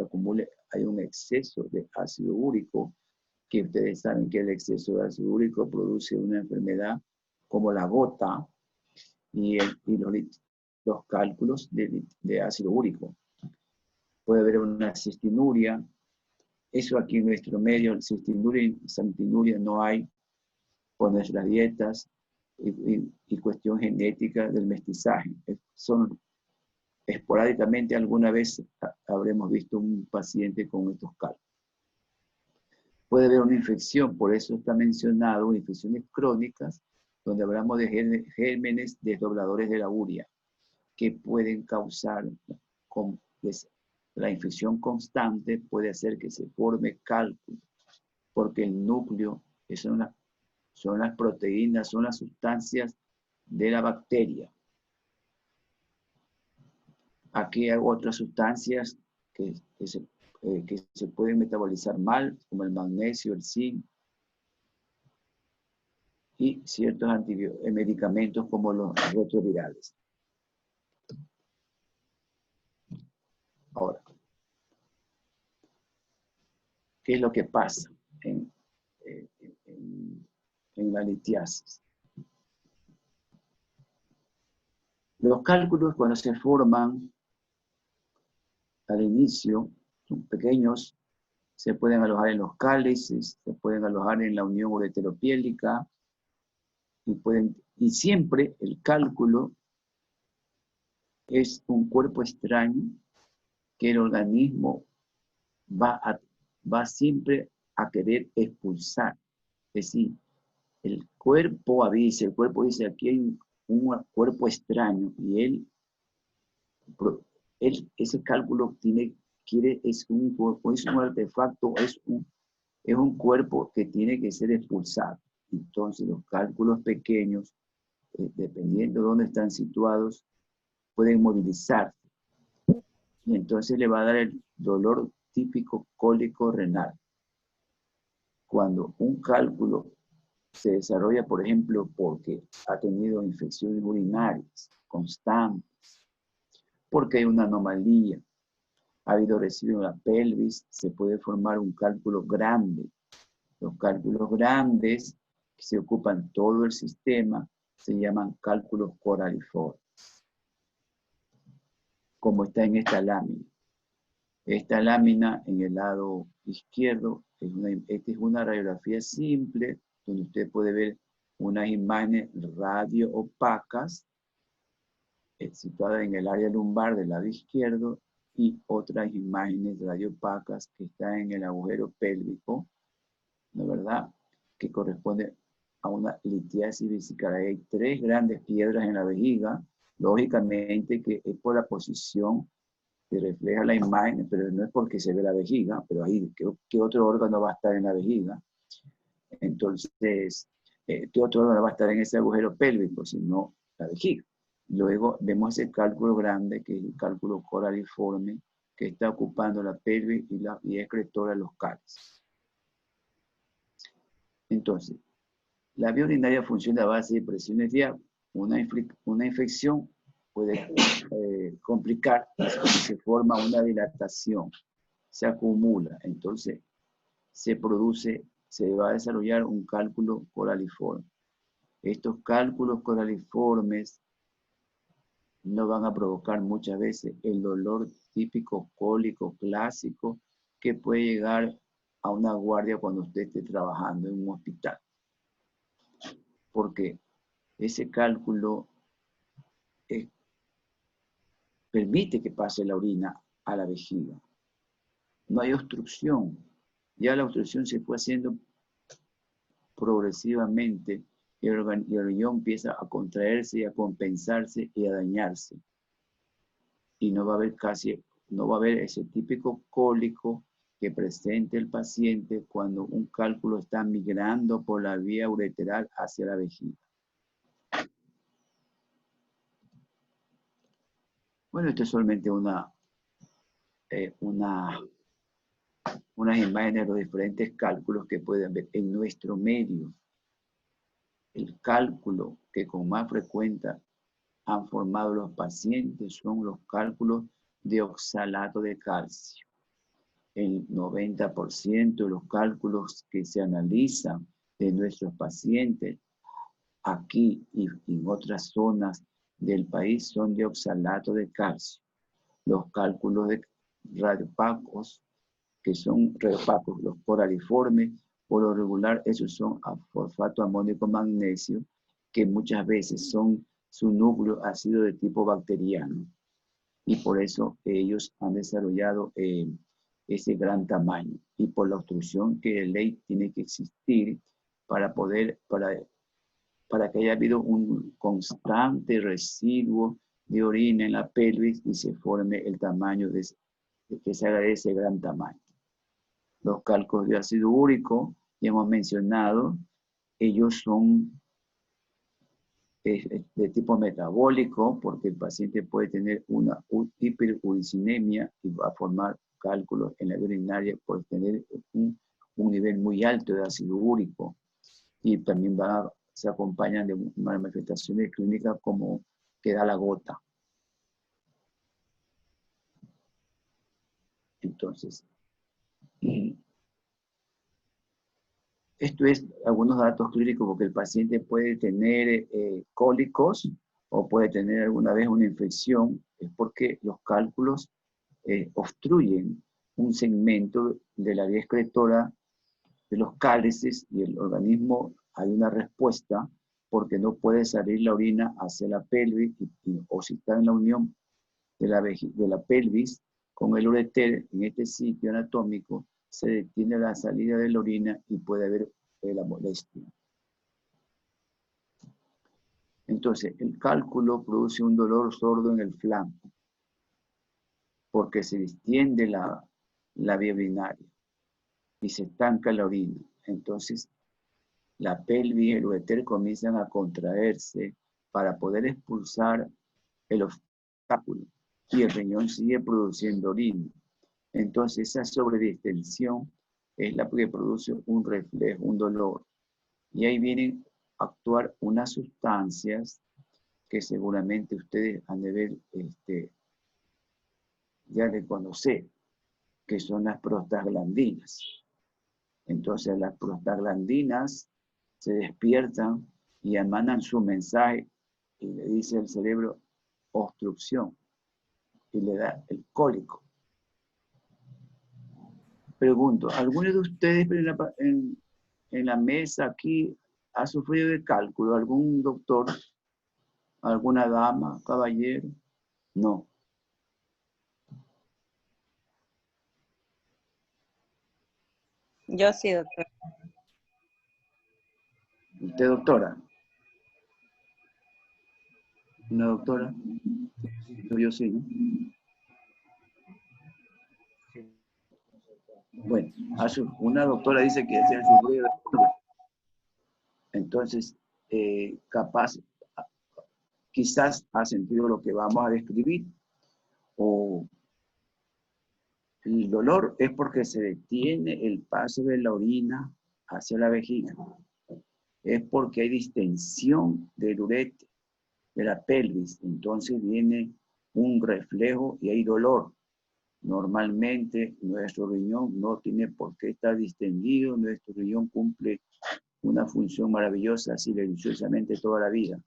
acumule, hay un exceso de ácido úrico, que ustedes saben que el exceso de ácido úrico produce una enfermedad como la gota y los cálculos de ácido úrico. Puede haber una cistinuria. Eso aquí en nuestro medio, cistinuria y santinuria no hay por nuestras dietas y cuestión genética del mestizaje. Son esporádicamente, alguna vez habremos visto un paciente con estos cálculos. Puede haber una infección, por eso está mencionado, infecciones crónicas, donde hablamos de gérmenes desdobladores de la urea, que pueden causar la infección constante, puede hacer que se forme cálculo, porque el núcleo son las proteínas, son las sustancias de la bacteria. Aquí hay otras sustancias que se pueden metabolizar mal, como el magnesio, el zinc, y ciertos medicamentos como los retrovirales. Ahora, ¿qué es lo que pasa en la litiasis? Los cálculos, cuando se forman al inicio, son pequeños, se pueden alojar en los cálices, se pueden alojar en la unión ureteropiélica, y siempre el cálculo es un cuerpo extraño que el organismo va siempre a querer expulsar. Es decir, el cuerpo avisa, el cuerpo dice, aquí hay un cuerpo extraño, y ese cálculo es un artefacto, es un cuerpo que tiene que ser expulsado. Entonces los cálculos pequeños, dependiendo de dónde están situados, pueden movilizarse. y entonces le va a dar el dolor típico cólico renal. Cuando un cálculo se desarrolla, por ejemplo, porque ha tenido infecciones urinarias constantes, porque hay una anomalía, ha habido residuo en la pelvis, se puede formar un cálculo grande. Los cálculos grandes que se ocupan todo el sistema se llaman cálculos coraliformes, como está en esta lámina. Esta lámina en el lado izquierdo, esta es una radiografía simple, donde usted puede ver unas imágenes radio opacas situadas en el área lumbar del lado izquierdo y otras imágenes radio opacas que están en el agujero pélvico, ¿no es verdad? Que corresponde a una litiasis vesical. Hay 3 grandes piedras en la vejiga, lógicamente que es por la posición que refleja la imagen, pero no es porque se ve la vejiga, pero ahí, ¿qué otro órgano va a estar en la vejiga? Entonces, ¿qué otro órgano va a estar en ese agujero pélvico, sino la vejiga? Luego vemos ese cálculo grande, que es el cálculo coraliforme, que está ocupando la pelvis y la vía excretora de los cálices. Entonces, la vía urinaria funciona a base de presiones de agua. Una infección puede complicar si se forma una dilatación, se acumula, entonces se va a desarrollar un cálculo coraliforme. Estos cálculos coraliformes no van a provocar muchas veces el dolor típico cólico clásico que puede llegar a una guardia cuando usted esté trabajando en un hospital. Porque ese cálculo permite que pase la orina a la vejiga. No hay obstrucción. Ya la obstrucción se fue haciendo progresivamente y el riñón empieza a contraerse y a compensarse y a dañarse. Y no va a haber ese típico cólico que presente el paciente cuando un cálculo está migrando por la vía ureteral hacia la vejiga. Bueno, esto es solamente unas imágenes de los diferentes cálculos que pueden ver en nuestro medio. El cálculo que con más frecuencia han formado los pacientes son los cálculos de oxalato de calcio. El 90% de los cálculos que se analizan de nuestros pacientes aquí y en otras zonas del país son de oxalato de calcio. Los cálculos de radiopacos, que son radiopacos, los coraliformes, por lo regular, esos son a fosfato amónico magnesio, que muchas veces su núcleo ha sido de tipo bacteriano. Y por eso ellos han desarrollado ese gran tamaño. Y por la obstrucción que de ley tiene que existir para que haya habido un constante residuo de orina en la pelvis y se forme el tamaño que se haga de ese gran tamaño. Los cálculos de ácido úrico, ya hemos mencionado, ellos son de tipo metabólico porque el paciente puede tener una hiperuricinemia y va a formar cálculos en la vía urinaria por tener un nivel muy alto de ácido úrico y también se acompañan de manifestaciones clínicas como que da la gota. Entonces, esto es algunos datos clínicos porque el paciente puede tener cólicos o puede tener alguna vez una infección, es porque los cálculos obstruyen un segmento de la vía excretora de los cálices y el organismo hay una respuesta porque no puede salir la orina hacia la pelvis o si está en la unión de la pelvis con el ureter en este sitio anatómico se detiene la salida de la orina y puede haber la molestia. Entonces, el cálculo produce un dolor sordo en el flanco porque se distiende la vía urinaria y se estanca la orina. Entonces, la pelvis y el ureter comienzan a contraerse para poder expulsar el obstáculo. y el riñón sigue produciendo orina. Entonces esa sobredistensión es la que produce un reflejo, un dolor. Y ahí vienen a actuar unas sustancias que seguramente ustedes han de ver, ya de conocer, que son las prostaglandinas. Entonces las prostaglandinas se despiertan y emanan su mensaje y le dice al cerebro obstrucción y le da el cólico. Pregunto, ¿alguno de ustedes en la mesa aquí ha sufrido de cálculo? ¿Algún doctor? ¿Alguna dama, caballero? No. Yo sí, doctor. ¿Usted, doctora? ¿Una doctora? Yo sí, ¿no? Bueno, una doctora dice que se ha sufrido. Entonces, capaz, quizás ha sentido lo que vamos a describir, o el dolor es porque se detiene el paso de la orina hacia la vejiga. Es porque hay distensión del ureter, de la pelvis. Entonces viene un reflejo y hay dolor. Normalmente nuestro riñón no tiene por qué estar distendido, nuestro riñón cumple una función maravillosa silenciosamente toda la vida.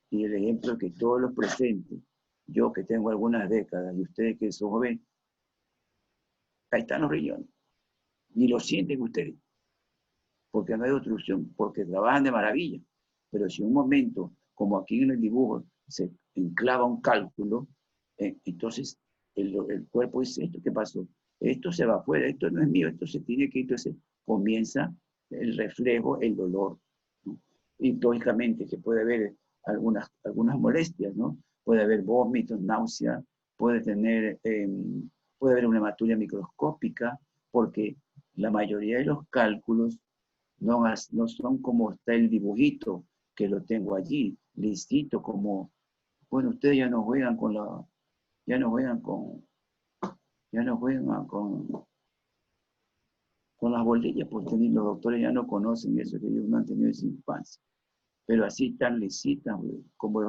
Y el ejemplo es que todos los presentes, yo que tengo algunas décadas y ustedes que son jóvenes, ahí están los riñones. Ni lo sienten ustedes, porque no hay obstrucción, porque trabajan de maravilla. Pero si en un momento, como aquí en el dibujo, se enclava un cálculo, entonces el cuerpo dice, ¿esto qué pasó? Esto se va afuera, esto no es mío, esto se tiene que ir. Entonces comienza el reflejo, el dolor, ¿no? Y lógicamente que puede haber algunas molestias, ¿no? Puede haber vómitos, náusea, puede haber una hematuria microscópica, porque la mayoría de los cálculos no son como está el dibujito, que lo tengo allí, listito, como, bueno, ustedes ya no juegan con ya no juegan con las bolillas, porque los doctores ya no conocen eso, que ellos no han tenido esa infancia. Pero así tan lisitas, como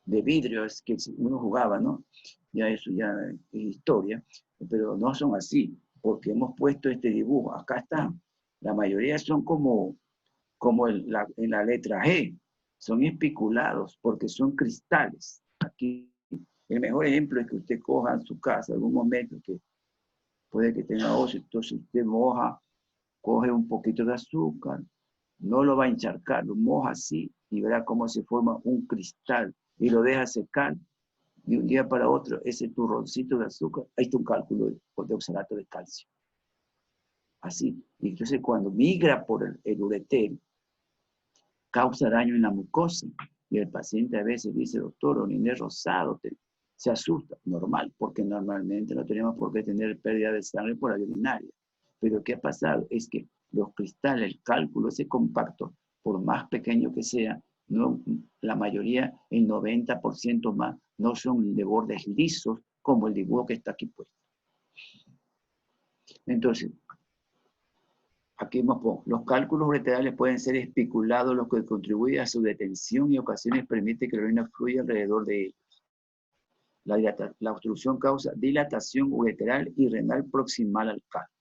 de vidrio, es que uno jugaba, ¿no? Ya eso ya es historia, pero no son así, porque hemos puesto este dibujo, acá están. La mayoría son como en la letra G, son espiculados porque son cristales. Aquí el mejor ejemplo es que usted coja en su casa algún momento que puede que tenga óxido, entonces usted moja, coge un poquito de azúcar, no lo va a encharcar, lo moja así y verá cómo se forma un cristal y lo deja secar. De un día para otro, ese turroncito de azúcar, ahí está un cálculo de oxalato de calcio. Así. Y entonces cuando migra por el ureter, causa daño en la mucosa. Y el paciente a veces dice, doctor, oriné rosado, se asusta. Normal, porque normalmente no tenemos por qué tener pérdida de sangre por la vía urinaria. Pero ¿qué ha pasado? Es que los cristales, el cálculo, ese compacto, por más pequeño que sea, no, la mayoría, el 90% más, no son de bordes lisos como el dibujo que está aquí puesto. Entonces, aquí los cálculos ureterales pueden ser espiculados, lo que contribuye a su detención y ocasiones permite que la orina fluya alrededor de ellos. La obstrucción causa dilatación ureteral y renal proximal al cálculo.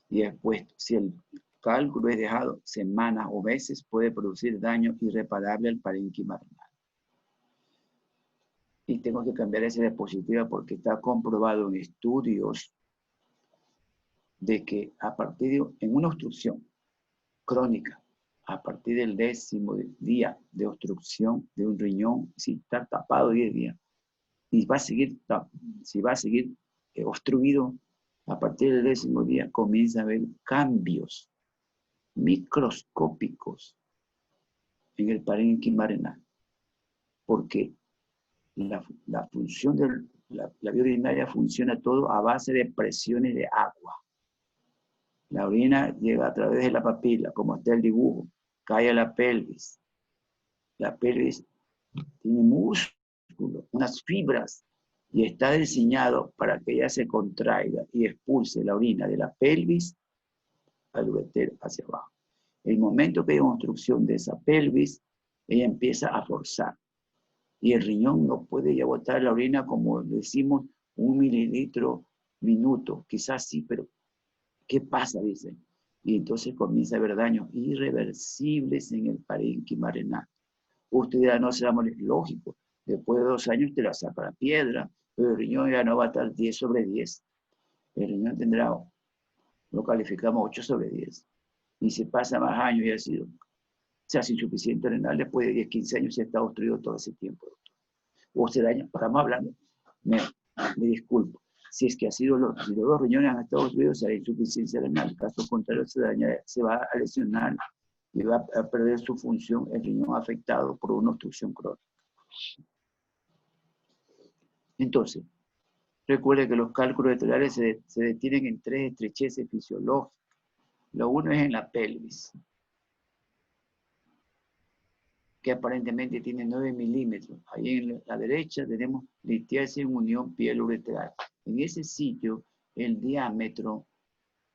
Y después, si el cálculo es dejado semanas o meses, puede producir daño irreparable al parénquima renal. Y tengo que cambiar esa diapositiva porque está comprobado en estudios de que en una obstrucción crónica, a partir del 10º día de obstrucción de un riñón, si está tapado 10 días, y si va a seguir obstruido, a partir del 10º día comienza a haber cambios microscópicos en el parénquima renal, porque la función de la vía urinaria funciona todo a base de presiones de agua. La orina llega a través de la papila, como está el dibujo, cae a la pelvis. La pelvis tiene músculos músculo, unas fibras, y está diseñado para que ella se contraiga y expulse la orina de la pelvis al ureter hacia abajo. El momento que hay obstrucción de esa pelvis, ella empieza a forzar. Y el riñón no puede ya botar la orina como decimos 1 mililitro minuto. Quizás sí, pero ¿qué pasa? Dicen. Y entonces comienza a haber daños irreversibles en el parénquima renal. Usted ya no se va a morir. Lógico. Después de 2 años te la saca la piedra, pero el riñón ya no va a estar 10 sobre 10. El riñón tendrá, lo calificamos 8 sobre 10. Y si pasa más años y ha sido, se hace insuficiente renal, después de 10, 15 años se está obstruido todo ese tiempo. O se daña, estamos hablando, me disculpo, si es que ha sido si los 2 riñones han estado obstruidos, será insuficiencia renal. En caso contrario, se va a lesionar y va a perder su función el riñón afectado por una obstrucción crónica. Entonces, recuerde que los cálculos ureterales se detienen en 3 estrecheces fisiológicas. Lo uno es en la pelvis, que aparentemente tiene 9 milímetros. Ahí en la derecha tenemos litiasis en unión piel ureteral. En ese sitio, el diámetro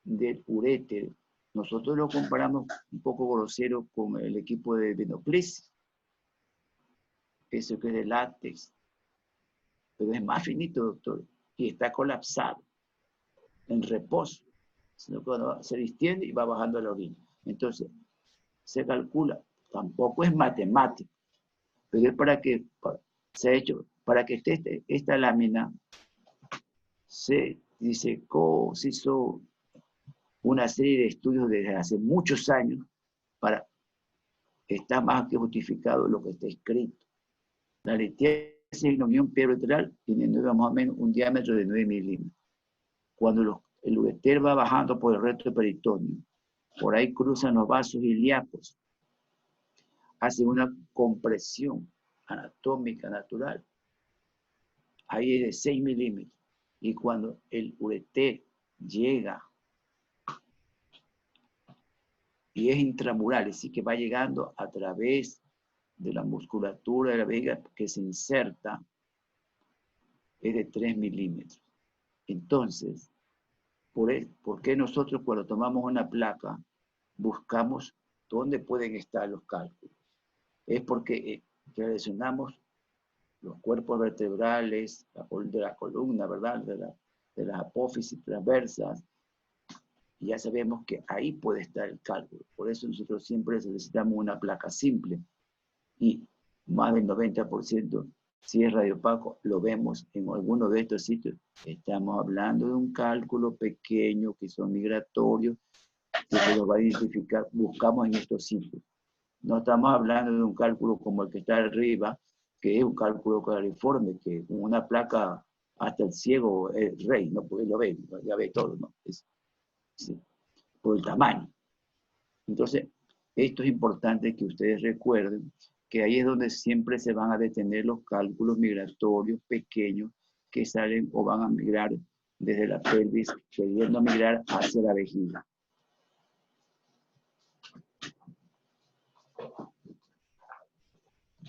del uréter, nosotros lo comparamos un poco grosero con el equipo de Venoplis, eso que es de látex, pero es más finito, doctor, y está colapsado, en reposo, sino cuando se distiende y va bajando la orina. Entonces, se calcula, tampoco es matemático, pero es para que se ha hecho, para que esté esta lámina, se disecó, se hizo una serie de estudios desde hace muchos años para, está más que justificado lo que está escrito. La litiasis en unión piel-ureteral tiene más o menos un diámetro de 9 milímetros. Cuando el ureter va bajando por el recto peritoneo, por ahí cruzan los vasos ilíacos, hace una compresión anatómica natural, ahí es de 6 milímetros. Y cuando el ureter llega y es intramural, es decir, que va llegando a través de la musculatura de la vejiga que se inserta, es de 3 milímetros. Entonces, ¿por qué nosotros cuando tomamos una placa buscamos dónde pueden estar los cálculos? Es porque relacionamos los cuerpos vertebrales, de la columna, ¿verdad? De las apófisis transversas, y ya sabemos que ahí puede estar el cálculo. Por eso nosotros siempre necesitamos una placa simple, y más del 90%, si es radiopaco, lo vemos en alguno de estos sitios. Estamos hablando de un cálculo pequeño que son migratorios, que se los va a identificar, buscamos en estos sitios. No estamos hablando de un cálculo como el que está arriba, que es un cálculo clariforme, que con una placa hasta el ciego es rey, no puede lo ver, ya ve todo, ¿no? Sí, por el tamaño. Entonces, esto es importante que ustedes recuerden que ahí es donde siempre se van a detener los cálculos migratorios pequeños que salen o van a migrar desde la pelvis, queriendo migrar hacia la vejiga.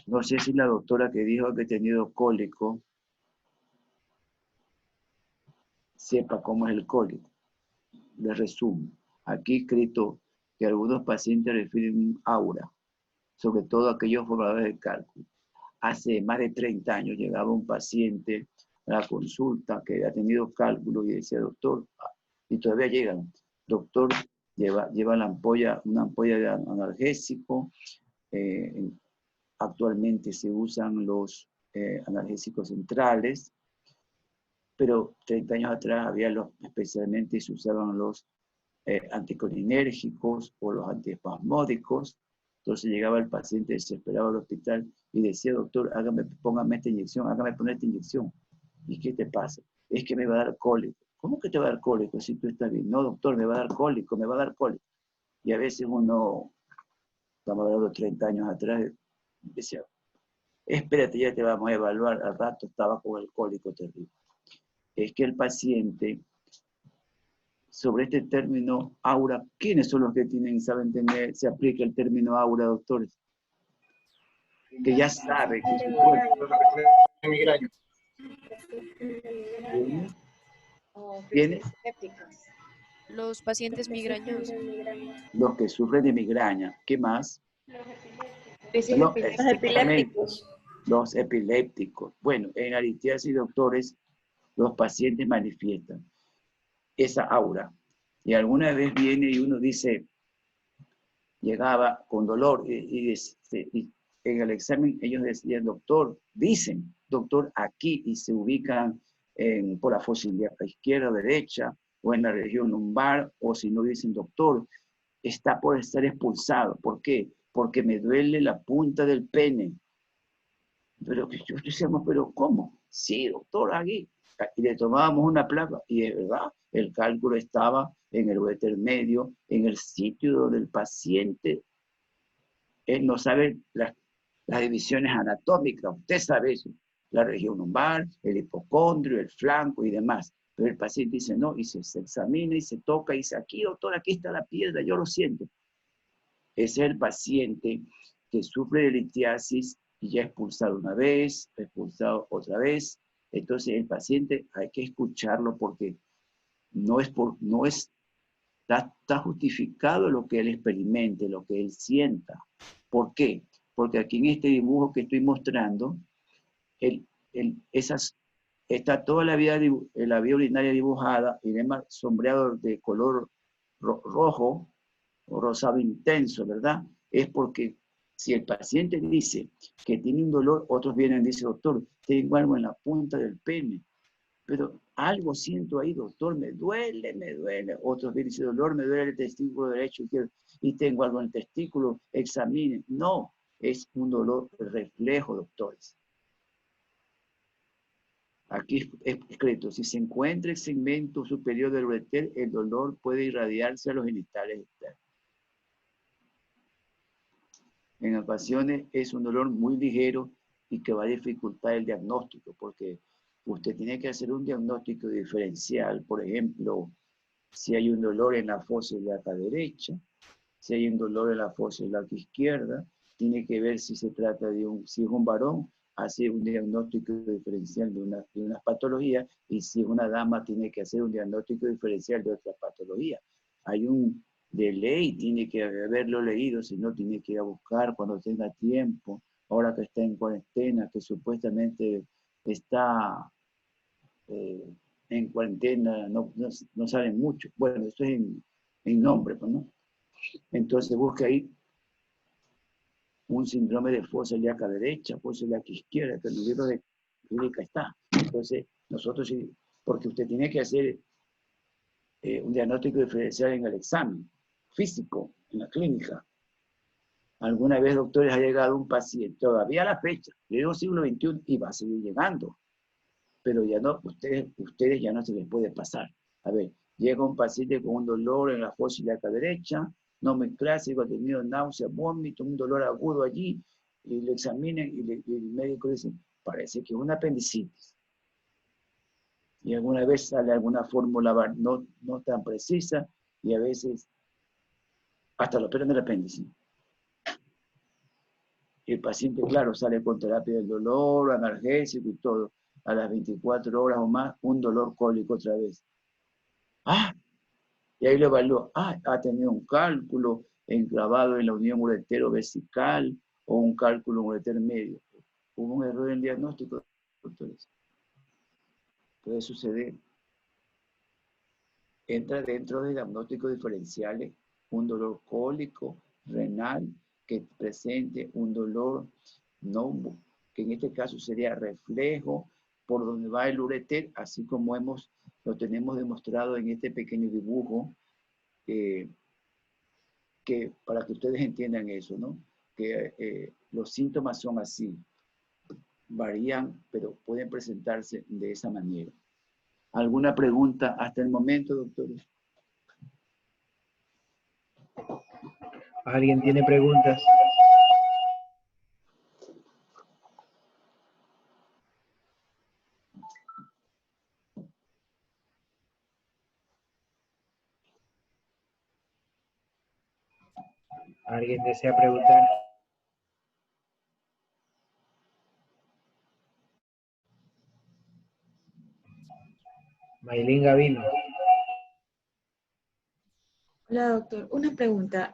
No sé si la doctora que dijo que ha tenido cólico sepa cómo es el cólico. Les resumo. Aquí escrito que algunos pacientes refieren un aura, sobre todo aquellos formadores de cálculo. Hace más de 30 años llegaba un paciente a la consulta que ha tenido cálculo y decía, doctor, y todavía llegan, doctor, lleva una ampolla de analgésico. Actualmente se usan los analgésicos centrales, pero 30 años atrás especialmente se usaban los anticolinérgicos o los antiespasmódicos. Entonces llegaba el paciente desesperado al hospital y decía, doctor, póngame esta inyección, hágame poner esta inyección. ¿Y qué te pasa? Es que me va a dar cólico. ¿Cómo que te va a dar cólico si tú estás bien? No, doctor, me va a dar cólico, me va a dar cólico. Y a veces uno, estamos hablando de 30 años atrás, decía, espérate, ya te vamos a evaluar. Al rato estaba con el cólico terrible. Es que el paciente, sobre este término aura, ¿quiénes son los que saben tener, se aplica el término aura, doctores? Que ya sabe que su cuerpo migraña. ¿Tiene? Los pacientes migrañosos. Los que sufren de migraña. ¿Qué más? Los epilépticos. Los epilépticos. Bueno, en aritmias doctores, los pacientes manifiestan esa aura. Y alguna vez viene y uno dice, llegaba con dolor y en el examen ellos decían, doctor, dicen, doctor, aquí, y se ubican por la fosa ilíaca izquierda, derecha, o en la región lumbar, o si no dicen, doctor, está por estar expulsado. ¿Por qué? Porque me duele la punta del pene. Pero yo decíamos, ¿pero cómo? Sí, doctor, aquí. Y le tomábamos una placa, y es verdad, el cálculo estaba en el uréter medio, en el sitio donde el paciente, él no sabe las divisiones anatómicas, usted sabe eso, la región lumbar, el hipocondrio, el flanco y demás. Pero el paciente dice no, y se examina y se toca y dice, aquí, doctor, aquí está la piedra, yo lo siento. Ese es el paciente que sufre de litiasis y ya expulsado una vez, expulsado otra vez. Entonces el paciente hay que escucharlo porque no está justificado lo que él experimente, lo que él sienta. ¿Por qué? Porque aquí en este dibujo que estoy mostrando, está toda la vía urinaria dibujada y demás sombreado de color rojo o rosado intenso, ¿verdad? Es porque si el paciente dice que tiene un dolor, otros vienen y dicen, doctor, tengo algo en la punta del pene, pero algo siento ahí, doctor, me duele, me duele. Otros vienen y dicen, dolor, me duele el testículo derecho, izquierdo, y tengo algo en el testículo, examinen. No, es un dolor reflejo, doctores. Aquí es escrito, si se encuentra el segmento superior del ureter, el dolor puede irradiarse a los genitales externos. En ocasiones es un dolor muy ligero y que va a dificultar el diagnóstico, porque usted tiene que hacer un diagnóstico diferencial. Por ejemplo, si hay un dolor en la fosa ilíaca derecha, si hay un dolor en la fosa ilíaca izquierda, tiene que ver si se trata de si es un varón, hacer un diagnóstico diferencial de una patología, y si es una dama, tiene que hacer un diagnóstico diferencial de otra patología. Hay un de ley, tiene que haberlo leído, si no, tiene que ir a buscar cuando tenga tiempo, ahora que está en cuarentena, que supuestamente está en cuarentena, no salen mucho. Bueno, esto es en nombre, pues, ¿no? Entonces busque ahí un síndrome de fosa ilíaca derecha, fosa ilíaca izquierda, que en el libro de clínica está. Entonces, nosotros sí, porque usted tiene que hacer un diagnóstico diferencial en el examen físico, en la clínica. Alguna vez, doctores, ha llegado un paciente, todavía a la fecha, llegó siglo XXI y va a seguir llegando, pero ya no, ustedes ya no se les puede pasar. A ver, llega un paciente con un dolor en la fosa ilíaca derecha, nombre clásico, ha tenido náusea, vómito, un dolor agudo allí, y lo examinan y el médico dice, parece que es una apendicitis. Y alguna vez sale alguna fórmula no tan precisa, y a veces hasta lo operan del apéndice. Y el paciente, claro, sale con terapia del dolor, analgésico y todo. A las 24 horas o más, un dolor cólico otra vez. ¡Ah! Y ahí lo evalúa. Ah, ha tenido un cálculo enclavado en la unión uretero-vesical o un cálculo ureter medio. Hubo un error en el diagnóstico, doctores. Puede suceder. Entra dentro de diagnósticos diferenciales un dolor cólico, renal, que presente un dolor no, que en este caso sería reflejo por donde va el ureter, así como lo tenemos demostrado en este pequeño dibujo, que para que ustedes entiendan eso, ¿no? Que los síntomas son así, varían, pero pueden presentarse de esa manera. ¿Alguna pregunta hasta el momento, doctores? ¿Alguien tiene preguntas? ¿Alguien desea preguntar? Maylin Gavino. Hola, doctor. Una pregunta.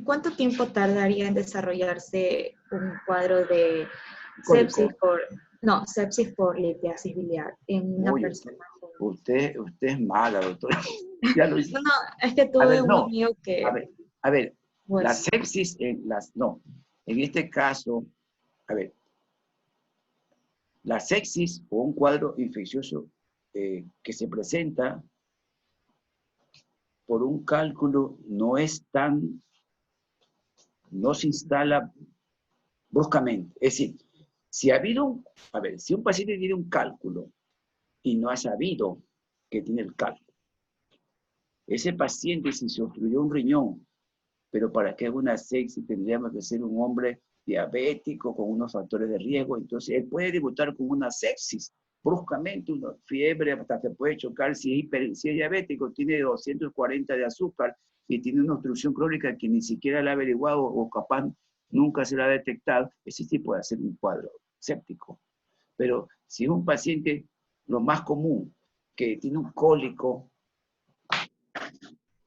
¿Cuánto tiempo tardaría en desarrollarse un cuadro de sepsis Cólico. sepsis por litiasis biliar en una Oye, persona joven? usted es mala, doctora. Ya lo hice. No, es que A tuve ver, un no. amigo que, A ver, la pues, sepsis, no. En este caso, a ver, la sepsis o un cuadro infeccioso que se presenta por un cálculo no se instala bruscamente. Es decir, si un paciente tiene un cálculo y no ha sabido que tiene el cálculo, ese paciente, si se obstruyó un riñón, pero para que haga una sepsis tendríamos que ser un hombre diabético con unos factores de riesgo, entonces él puede debutar con una sepsis bruscamente, una fiebre, hasta que puede chocar si es diabético, tiene 240 de azúcar y tiene una obstrucción crónica que ni siquiera la ha averiguado o capaz nunca se la ha detectado, ese sí puede ser un cuadro séptico. Pero si es un paciente, lo más común, que tiene un cólico,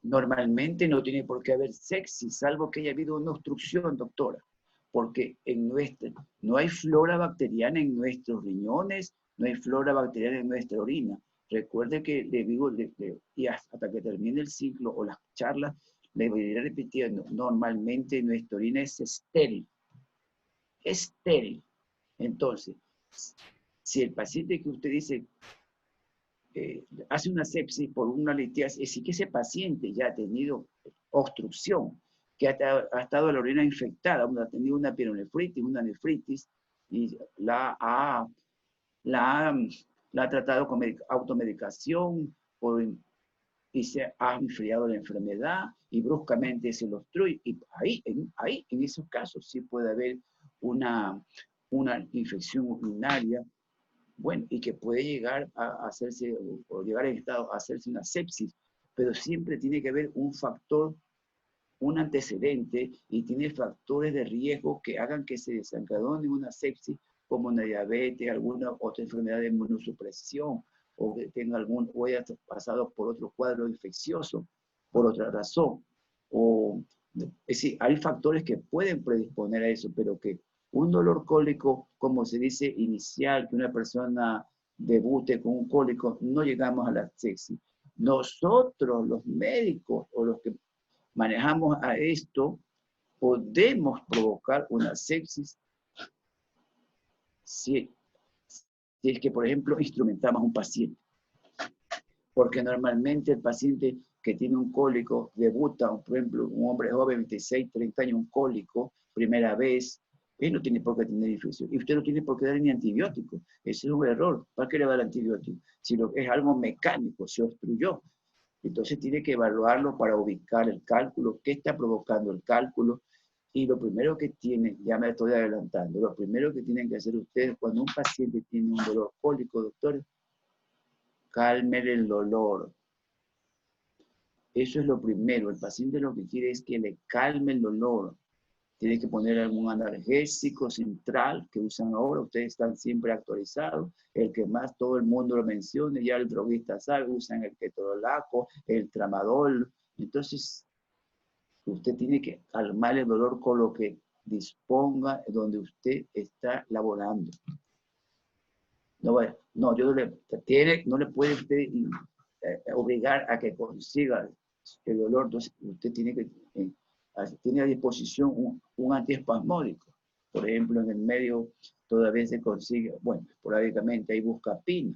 normalmente no tiene por qué haber sepsis, salvo que haya habido una obstrucción, doctora, porque no hay flora bacteriana en nuestros riñones, no hay flora bacteriana en nuestra orina. Recuerde que le digo, y hasta que termine el ciclo o las charlas, le voy a ir repitiendo, normalmente nuestra orina es estéril. Estéril. Entonces, si el paciente que usted dice hace una sepsis por una litiasis, es decir, que ese paciente ya ha tenido obstrucción, que ha estado la orina infectada, ha tenido una pielonefritis, una nefritis, y la ha tratado con automedicación y se ha enfriado la enfermedad y bruscamente se lo obstruye. Y en esos casos sí puede haber una infección urinaria, bueno, y que puede llegar a hacerse, o llegar en estado a hacerse una sepsis, pero siempre tiene que haber un factor, un antecedente, y tiene factores de riesgo que hagan que se desencadene una sepsis, como una diabetes, alguna otra enfermedad de inmunosupresión, o que tenga o haya pasado por otro cuadro infeccioso, por otra razón. Es decir, hay factores que pueden predisponer a eso, pero que un dolor cólico, como se dice inicial, que una persona debute con un cólico, no llegamos a la sepsis. Nosotros, los médicos o los que manejamos a esto, podemos provocar una sepsis si es que, por ejemplo, instrumentamos a un paciente. Porque normalmente el paciente que tiene un cólico debuta, por ejemplo, un hombre joven, 26, 30 años, un cólico, primera vez, él no tiene por qué tener infección. Y usted no tiene por qué dar ni antibiótico. Ese es un error. ¿Para qué le va a dar antibiótico? Si es algo mecánico, se obstruyó. Entonces tiene que evaluarlo para ubicar el cálculo, qué está provocando el cálculo. Y lo primero que tienen, ya me estoy adelantando, lo primero que tienen que hacer ustedes cuando un paciente tiene un dolor cólico, doctor, calmen el dolor. Eso es lo primero. El paciente lo que quiere es que le calme el dolor. Tiene que poner algún analgésico central que usan ahora. Ustedes están siempre actualizados. El que más todo el mundo lo menciona, ya el droguista sabe, usan el ketorolaco, el tramadol. Entonces, usted tiene que calmar el dolor con lo que disponga donde usted está laborando. No, no le puede usted obligar a que consiga el dolor, entonces usted tiene a disposición un antiespasmódico. Por ejemplo, en el medio todavía se consigue, bueno, esporádicamente hay buscapina,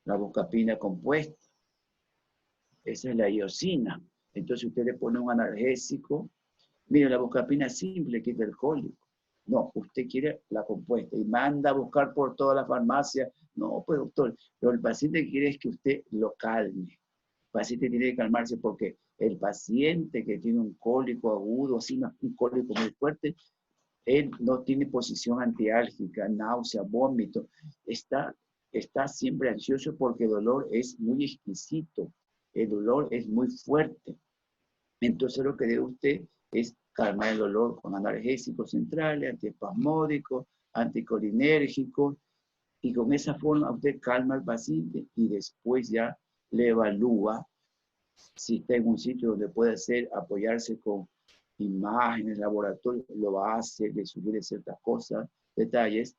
la buscapina compuesta, esa es la iosina. Entonces usted le pone un analgésico. Mire, la buscapina simple quita el cólico. No, usted quiere la compuesta y manda a buscar por toda la farmacia. No, pues doctor, lo que el paciente quiere es que usted lo calme. El paciente tiene que calmarse porque el paciente que tiene un cólico agudo, así un cólico muy fuerte, él no tiene posición antiálgica, náusea, vómito. Está siempre ansioso porque el dolor es muy exquisito. El dolor es muy fuerte. Entonces lo que debe usted es calmar el dolor con analgésicos centrales, antiespasmódicos, anticolinérgicos, Y con esa forma usted calma al paciente y después ya le evalúa si está en un sitio donde puede apoyarse con imágenes, laboratorio, lo hace, le sugiere ciertas cosas, detalles.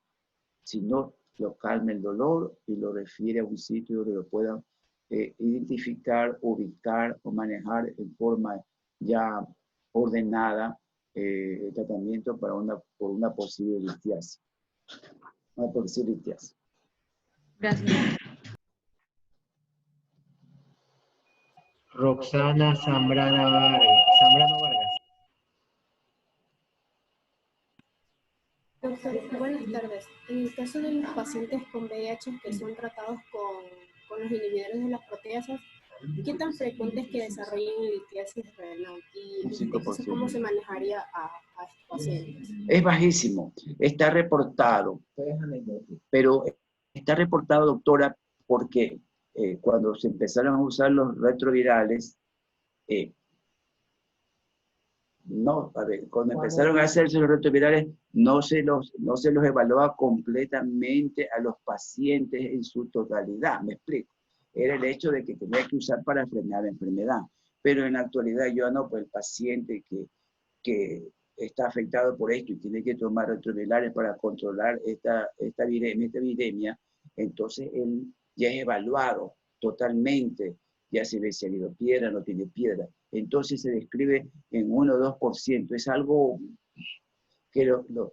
Si no, lo calma el dolor y lo refiere a un sitio donde lo puedan identificar, ubicar o manejar en forma ya ordenada el tratamiento por una posible litiasis. Una posible litiasis. Gracias. Roxana Zambrano Vargas. Doctor, buenas tardes. En el caso de los pacientes con VIH que son tratados con los inhibidores de las proteasas, ¿qué tan frecuente es que desarrollen litiasis renal? Y Un 5%. ¿cómo se manejaría a estos pacientes? Es bajísimo, está reportado, pero está reportado, doctora, porque cuando se empezaron a usar los retrovirales, cuando empezaron a hacerse los retrovirales, no se los evaluaba completamente a los pacientes en su totalidad, me explico. Era el hecho de que tenía que usar para frenar la enfermedad, pero en la actualidad yo no, pues el paciente que está afectado por esto y tiene que tomar retrovirales para controlar esta epidemia, entonces él ya es evaluado totalmente, ya se ve si ha habido piedra, no tiene piedra. Entonces se describe en 1 o 2%. Es algo que lo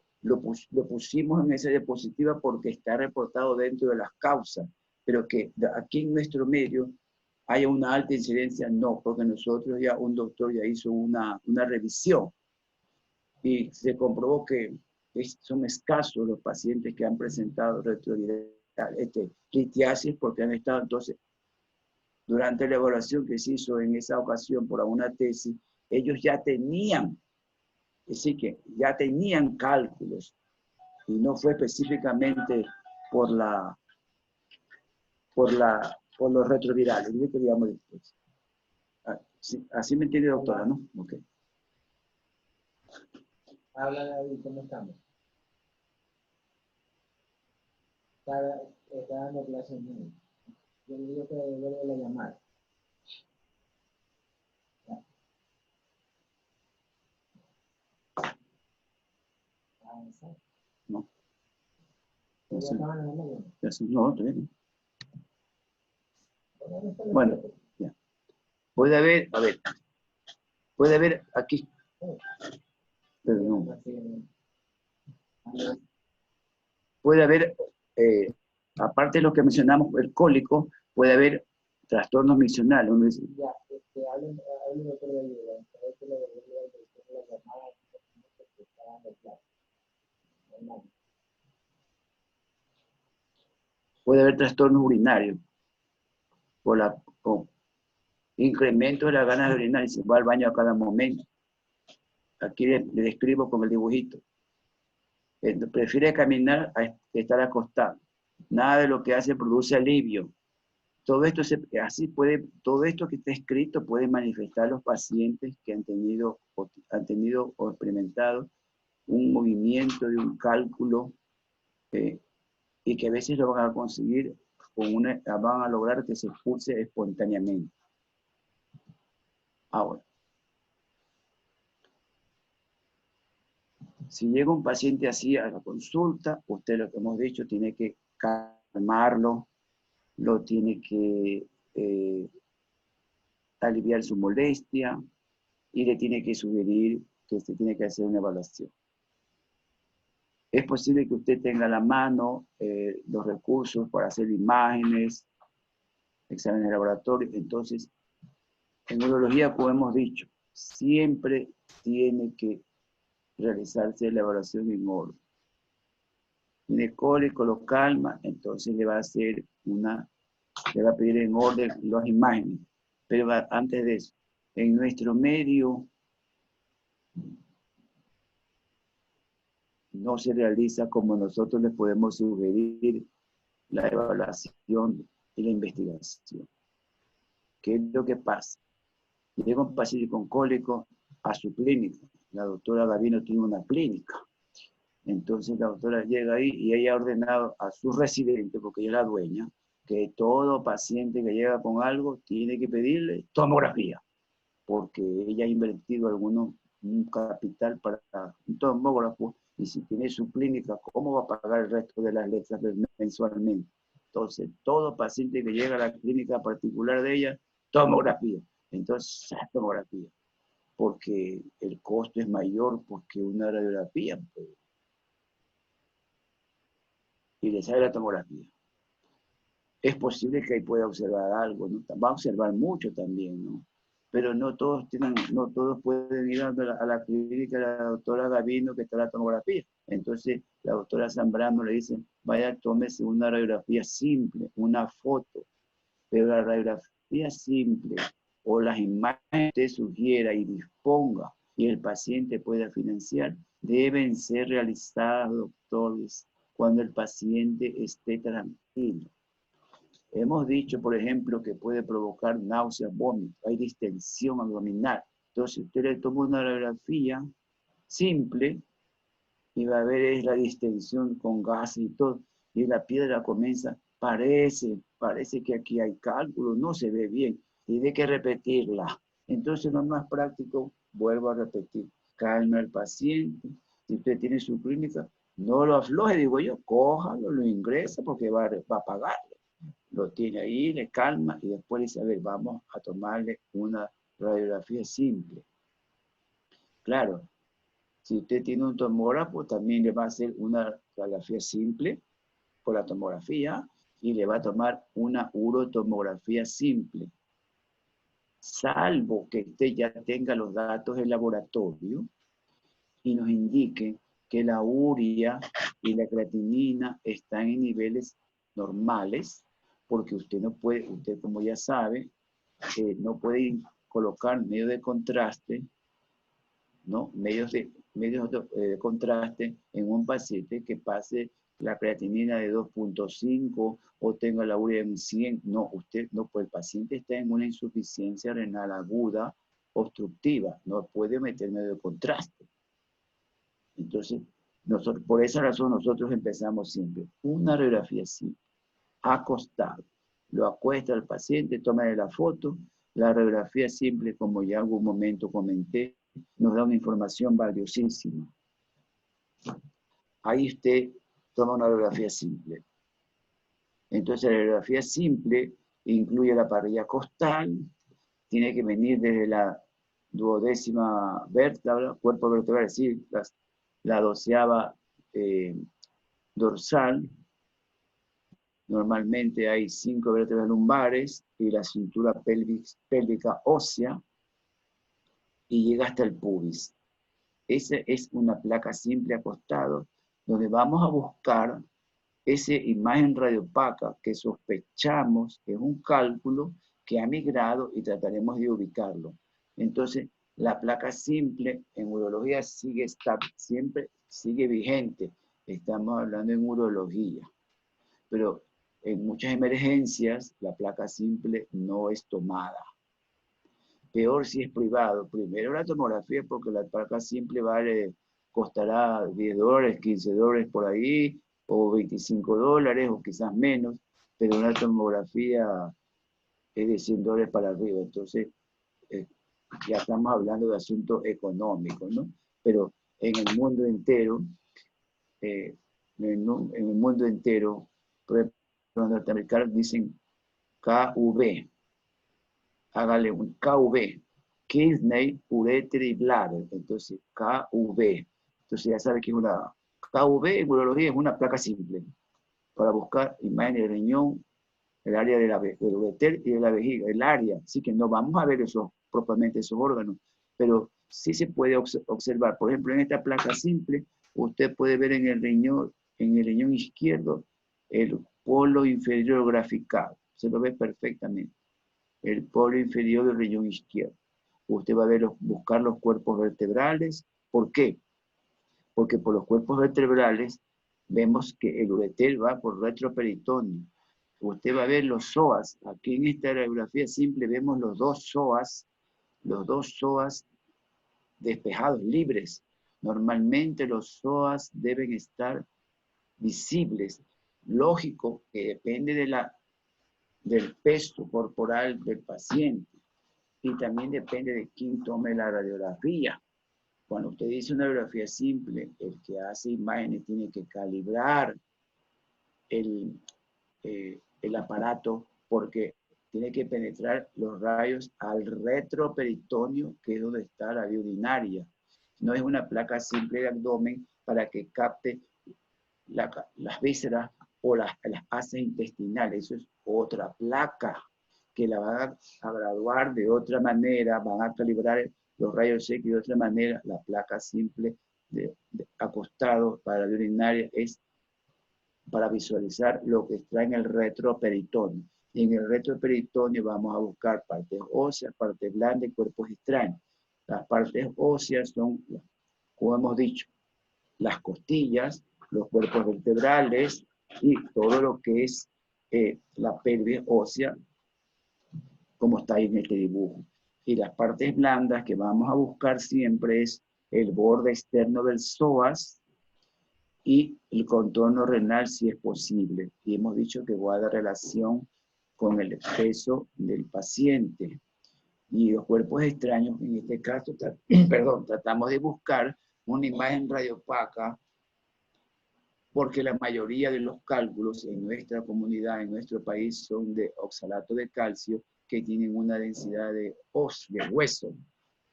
pusimos en esa diapositiva porque está reportado dentro de las causas, pero que aquí en nuestro medio haya una alta incidencia, no, porque nosotros ya, un doctor ya hizo una revisión y se comprobó que son escasos los pacientes que han presentado litiasis porque han estado entonces, durante la evaluación que se hizo en esa ocasión por una tesis, ellos ya tenían, es decir, que ya tenían cálculos y no fue específicamente por los retrovirales, ¿no? Que digamos después. Así me entiende, doctora, ¿no? Ok. Habla David, ¿cómo estamos? Está dando clase en mí. Yo le digo que devuelve la llamada. No. No, No, todavía no. Bueno, ya. Puede haber aquí. Pero no. Puede haber, aparte de lo que mencionamos, el cólico, puede haber trastornos miccionales. Uno dice, ya, hablen otro de ayuda. Entonces, que le devuelve la llamada que está dando clase. puede haber trastornos urinarios con incremento de las ganas de orinar y se va al baño a cada momento. Aquí le describo con el dibujito. Prefiere caminar a estar acostado. Nada de lo que hace produce alivio. Todo esto todo esto que está escrito puede manifestar los pacientes que han tenido o experimentado un movimiento de un cálculo y que a veces lo van a conseguir van a lograr que se expulse espontáneamente. Ahora, si llega un paciente así a la consulta, usted, lo que hemos dicho, tiene que calmarlo, lo tiene que aliviar su molestia y le tiene que sugerir que se tiene que hacer una evaluación. Es posible que usted tenga a la mano los recursos para hacer imágenes, exámenes de laboratorio. Entonces, en urología, como hemos dicho, siempre tiene que realizarse la evaluación en orden. Tiene cólico, lo calma, entonces le va a pedir en orden las imágenes. Pero antes de eso, en nuestro medio no se realiza como nosotros les podemos sugerir la evaluación y la investigación. ¿Qué es lo que pasa? Llega un paciente con cólico a su clínica. La doctora Gavino tiene una clínica. Entonces la doctora llega ahí y ella ha ordenado a su residente, porque ella es la dueña, que todo paciente que llega con algo tiene que pedirle tomografía, porque ella ha invertido un capital para un tomógrafo, y si tiene su clínica, ¿cómo va a pagar el resto de las letras mensualmente? Entonces, todo paciente que llega a la clínica particular de ella, tomografía. Entonces, tomografía, porque el costo es mayor porque una radiografía, pues, y le sale la tomografía. Es posible que ahí pueda observar algo, ¿no? Va a observar mucho también, ¿no? Pero no todos pueden ir a la clínica de la doctora Gavino que está la tomografía. Entonces la doctora Zambrano le dice, vaya, tómese una radiografía simple, una foto, pero la radiografía simple o las imágenes que usted sugiera y disponga y el paciente pueda financiar, deben ser realizadas, doctores, cuando el paciente esté tranquilo. Hemos dicho, por ejemplo, que puede provocar náuseas, vómitos, hay distensión abdominal. Entonces, usted le toma una radiografía simple y va a ver es la distensión con gas y todo. Y la piedra comienza, parece que aquí hay cálculo, no se ve bien, y hay que repetirla. Entonces, lo más práctico, vuelvo a repetir, calma al paciente. Si usted tiene su clínica, no lo afloje, digo yo, cójalo, lo ingresa porque va a pagar. Lo tiene ahí, le calma y después le dice, a ver, vamos a tomarle una radiografía simple. Claro, si usted tiene un tomógrafo, también le va a hacer una radiografía simple por la tomografía y le va a tomar una urotomografía simple. Salvo que usted ya tenga los datos del laboratorio y nos indique que la urea y la creatinina están en niveles normales, porque usted no puede, usted como ya sabe, no puede colocar medios de contraste, ¿no? Medios de contraste en un paciente que pase la creatinina de 2.5 o tenga la urea en 100. No, usted no puede, el paciente está en una insuficiencia renal aguda obstructiva, no puede meter medio de contraste. Entonces, por esa razón nosotros empezamos siempre una radiografía simple, acostado. Lo acuesta al paciente, toma la foto, la radiografía simple, como ya en algún momento comenté, nos da una información valiosísima. Ahí usted toma una radiografía simple. Entonces la radiografía simple incluye la parrilla costal, tiene que venir desde la 12ª vértebra, cuerpo vertebral, es decir, la 12ª dorsal. Normalmente hay 5 vértebras lumbares y la cintura pélvica ósea y llega hasta el pubis. Esa es una placa simple acostado donde vamos a buscar esa imagen radiopaca que sospechamos que es un cálculo que ha migrado y trataremos de ubicarlo. Entonces, la placa simple en urología siempre sigue vigente. Estamos hablando en urología. Pero en muchas emergencias la placa simple no es tomada. Peor si es privado. Primero la tomografía porque la placa simple costará $10, $15 por ahí, o $25 o quizás menos, pero una tomografía es de $100 para arriba. Entonces, ya estamos hablando de asuntos económicos, ¿no? Pero en el mundo entero, en el mundo entero, por ejemplo, los norteamericanos dicen KV. Hágale un KV, Kidney, Uretry, Bladder. Entonces, KV. Entonces ya sabe que es una KV en urología es una placa simple para buscar imágenes del riñón, el área del ureter y de la vejiga, el área. Así que no vamos a ver propiamente esos órganos, pero sí se puede observar. Por ejemplo, en esta placa simple, usted puede ver en el riñón izquierdo el polo inferior graficado. Se lo ve perfectamente. El polo inferior del riñón izquierdo. Usted va a buscar los cuerpos vertebrales. ¿Por qué? Porque por los cuerpos vertebrales vemos que el ureter va por retroperitoneo. Usted va a ver los psoas. Aquí en esta radiografía simple vemos los dos psoas despejados, libres. Normalmente los psoas deben estar visibles. Lógico que depende del peso corporal del paciente y también depende de quién tome la radiografía. Cuando usted dice una radiografía simple, el que hace imágenes tiene que calibrar el aparato porque tiene que penetrar los rayos al retroperitoneo, que es donde está la vía urinaria. No es una placa simple de abdomen para que capte las vísceras o las asas intestinales. Eso es otra placa que la van a graduar de otra manera, van a calibrar los rayos X de otra manera. La placa simple de acostado para la vía urinaria es para visualizar lo que está en el retroperitoneo. Y en el retroperitoneo vamos a buscar partes óseas, partes blandas y cuerpos extraños. Las partes óseas son, como hemos dicho, las costillas, los cuerpos vertebrales y todo lo que es la pelvis ósea, como está ahí en este dibujo. Y las partes blandas que vamos a buscar siempre es el borde externo del psoas y el contorno renal si es posible. Y hemos dicho que guarda relación con el peso del paciente. Y los cuerpos extraños, en este caso, tratamos de buscar una imagen radiopaca porque la mayoría de los cálculos en nuestra comunidad, en nuestro país, son de oxalato de calcio que tienen una densidad de hueso.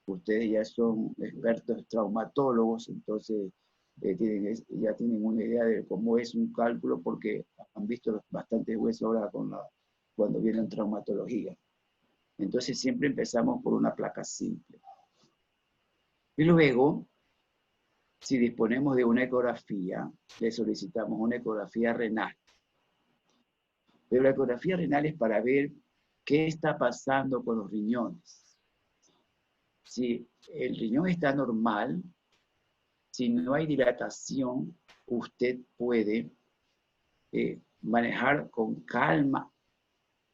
Ustedes ya son expertos traumatólogos, entonces ya tienen una idea de cómo es un cálculo porque han visto bastantes huesos ahora cuando vienen traumatología. Entonces siempre empezamos por una placa simple. Y luego, si disponemos de una ecografía, le solicitamos una ecografía renal. Pero la ecografía renal es para ver qué está pasando con los riñones. Si el riñón está normal, si no hay dilatación, usted puede manejar con calma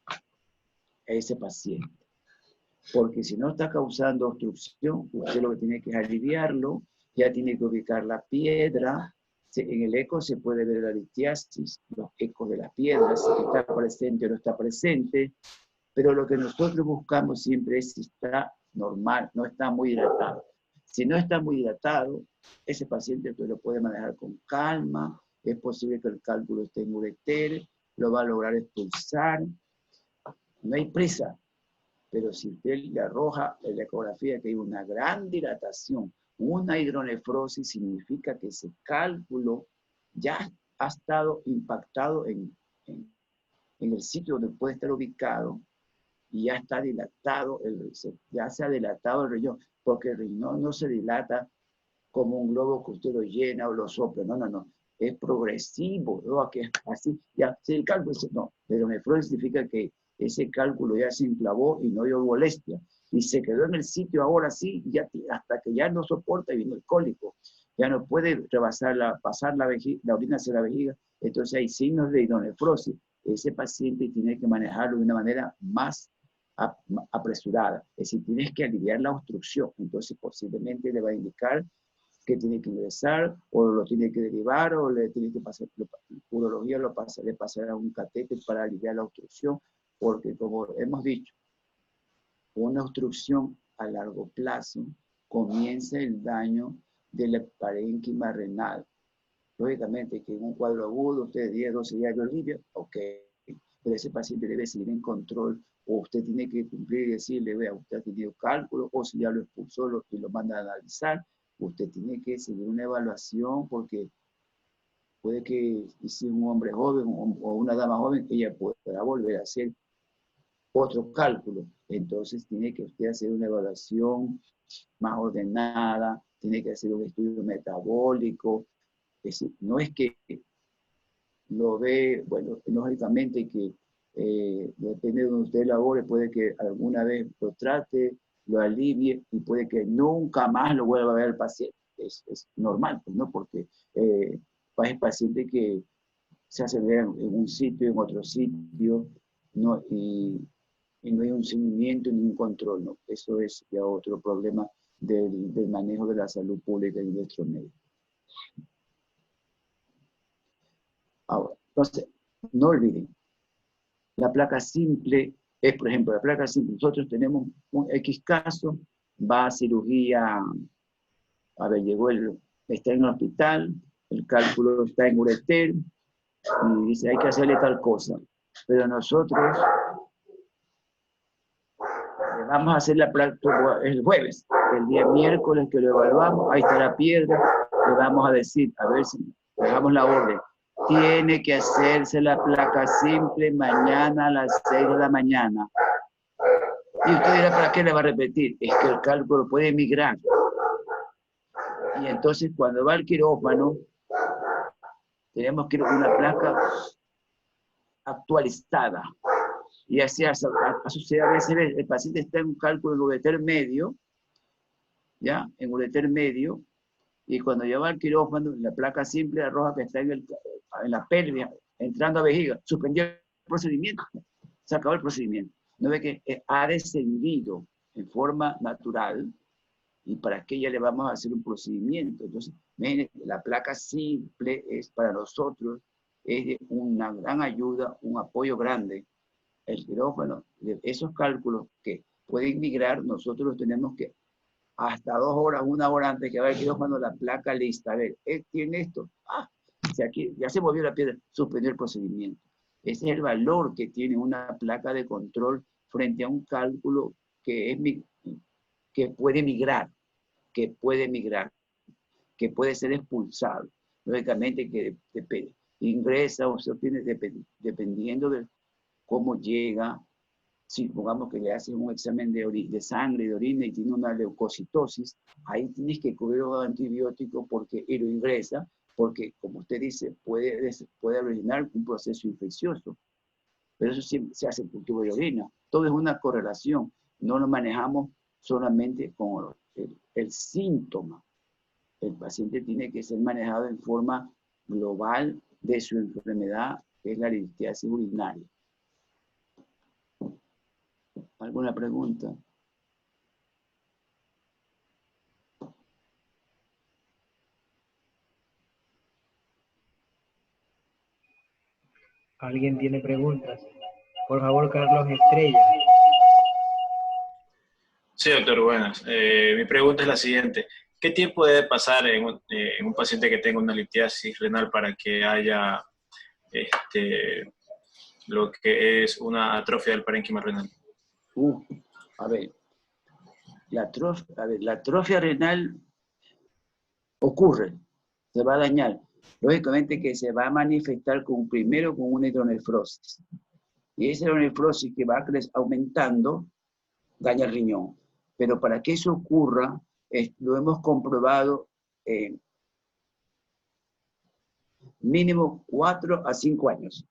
a ese paciente. Porque si no está causando obstrucción, usted lo que tiene que es aliviarlo, ya tiene que ubicar la piedra. En el eco se puede ver la litiasis, los ecos de las piedras, si está presente o no está presente, pero lo que nosotros buscamos siempre es si está normal, no está muy hidratado. Si no está muy hidratado, ese paciente usted lo puede manejar con calma, es posible que el cálculo esté en ureter, lo va a lograr expulsar, no hay prisa. Pero si usted le arroja en la ecografía que hay una gran dilatación, una hidronefrosis, significa que ese cálculo ya ha estado impactado en el sitio donde puede estar ubicado y ya está dilatado, ya se ha dilatado el riñón, porque el riñón no se dilata como un globo que usted lo llena o lo sopla, no, es progresivo, ¿no? Que es así, ya, si el cálculo dice, no, la hidronefrosis significa que ese cálculo ya se enclavó y no dio molestia, y se quedó en el sitio ahora sí, ya, hasta que ya no soporta y vino el cólico, ya no puede pasar la orina hacia la vejiga, entonces hay signos de hidronefrosis. Ese paciente tiene que manejarlo de una manera más apresurada, es decir, tienes que aliviar la obstrucción, entonces posiblemente le va a indicar que tiene que ingresar, o lo tiene que derivar, o le tiene que pasar, urología le pasará un catéter para aliviar la obstrucción, porque como hemos dicho, una obstrucción a largo plazo comienza el daño de la parénquima renal. Lógicamente que en un cuadro agudo, usted 10, 12 días lo alivia, ok, pero ese paciente debe seguir en control, o usted tiene que cumplir y decirle, vea, usted ha tenido cálculo, o si ya lo expulsó y lo manda a analizar, usted tiene que seguir una evaluación porque puede que si un hombre joven o una dama joven, ella podrá volver a hacer otro cálculo. Entonces tiene que usted hacer una evaluación más ordenada, tiene que hacer un estudio metabólico. Es decir, no es que lo ve, bueno, lógicamente que depende de donde usted labore, puede que alguna vez lo trate, lo alivie y puede que nunca más lo vuelva a ver al paciente. Es normal, pues, ¿no? Porque hay pacientes que se hacen ver en un sitio, en otro sitio, ¿no? Y no hay un seguimiento ni un control, ¿no? Eso es ya otro problema del manejo de la salud pública en nuestro medio. Ahora, entonces, no olviden, la placa simple es, por ejemplo, la placa simple, nosotros tenemos un X caso, va a cirugía, a ver, está en el hospital, el cálculo está en ureter, y dice, hay que hacerle tal cosa. Pero nosotros vamos a hacer la placa el jueves, el día miércoles que lo evaluamos, ahí está la piedra, le vamos a decir, a ver si dejamos la orden. Tiene que hacerse la placa simple mañana a las 6 de la mañana. Y usted dirá, ¿para qué le va a repetir? Es que el cálculo puede migrar. Y entonces cuando va al quirófano, tenemos que ir con una placa actualizada. Y así sucede a veces, el paciente está en un cálculo en ureter medio, ¿ya? En ureter medio, y cuando lleva al quirófano, la placa simple arroja que está en la pelvis, entrando a vejiga, suspendió el procedimiento, se acabó el procedimiento. No ve que ha descendido en forma natural, y para qué ya le vamos a hacer un procedimiento. Entonces, miren, la placa simple es para nosotros, es de una gran ayuda, un apoyo grande. El quirófano, esos cálculos que pueden migrar, nosotros los tenemos que, hasta 2 horas, 1 hora antes que vaya el quirófano, la placa lista. A ver, tiene esto. Si aquí ya se movió la piedra, suspendió el procedimiento. Ese es el valor que tiene una placa de control frente a un cálculo que puede migrar, que puede ser expulsado. Lógicamente que ingresa o se obtiene dependiendo de cómo llega. Si pongamos que le hacen un examen de sangre y de orina y tiene una leucocitosis, ahí tienes que cubrir los antibióticos porque y lo ingresa, porque como usted dice, puede originar un proceso infeccioso. Pero eso sí se hace por tubo de orina. Todo es una correlación. No lo manejamos solamente con el síntoma. El paciente tiene que ser manejado en forma global de su enfermedad, que es la litiasis urinaria. ¿Alguna pregunta? ¿Alguien tiene preguntas? Por favor, Carlos Estrella. Sí, doctor, buenas. Mi pregunta es la siguiente. ¿Qué tiempo debe pasar en un paciente que tenga una litiasis renal para que haya lo que es una atrofia del parénquima renal? A ver, la atrofia renal ocurre, se va a dañar. Lógicamente que se va a manifestar primero con una hidronefrosis. Y esa hidronefrosis que va aumentando, daña el riñón. Pero para que eso ocurra, lo hemos comprobado mínimo 4 a 5 años.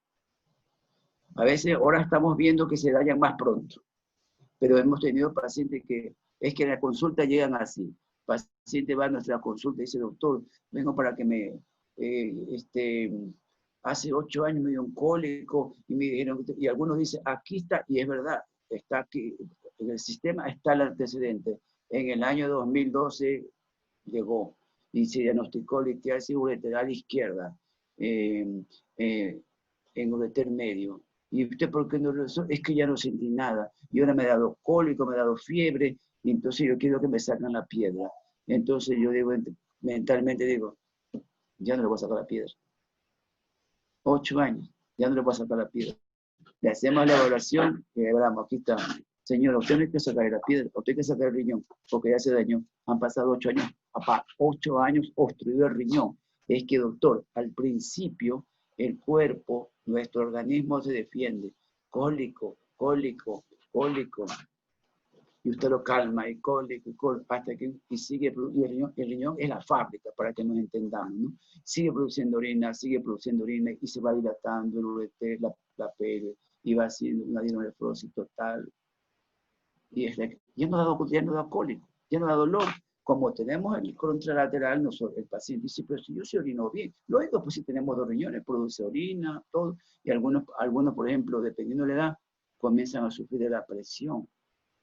A veces ahora estamos viendo que se dañan más pronto. Pero hemos tenido pacientes que es que en la consulta llegan así. El paciente va a nuestra consulta y dice, doctor, vengo para que hace 8 años me dio un cólico y me dijeron, y algunos dicen, aquí está, y es verdad, está aquí, en el sistema está el antecedente. En el año 2012 llegó y se diagnosticó litiasis ureteral izquierda en ureter medio. ¿Y usted por qué no lo hizo? Es que ya no sentí nada. Y ahora me ha dado cólico, me ha dado fiebre, y entonces yo quiero que me saquen la piedra. Entonces yo digo, mentalmente digo, ya no le voy a sacar la piedra. 8 años, ya no le voy a sacar la piedra. Le hacemos la evaluación y hablamos, aquí está. Señora, usted no hay que sacar la piedra, usted hay que sacar el riñón, porque ya se dañó. Han pasado 8 años, papá, 8 años obstruido el riñón. Es que, doctor, al principio el cuerpo, nuestro organismo se defiende. Cólico, cólico, cólico. Y usted lo calma, y cólico, hasta que y sigue produciendo. El riñón es la fábrica, para que nos entendamos, ¿no? Sigue produciendo orina y se va dilatando el ureter, la pelvis, y va haciendo una hidronefrosis total. Y ya no da cólico, ya no da dolor. Como tenemos el contralateral, el paciente dice, pero si yo se orino bien. Luego, pues si tenemos 2 riñones, produce orina, todo. Y algunos, por ejemplo, dependiendo de la edad, comienzan a sufrir de la presión.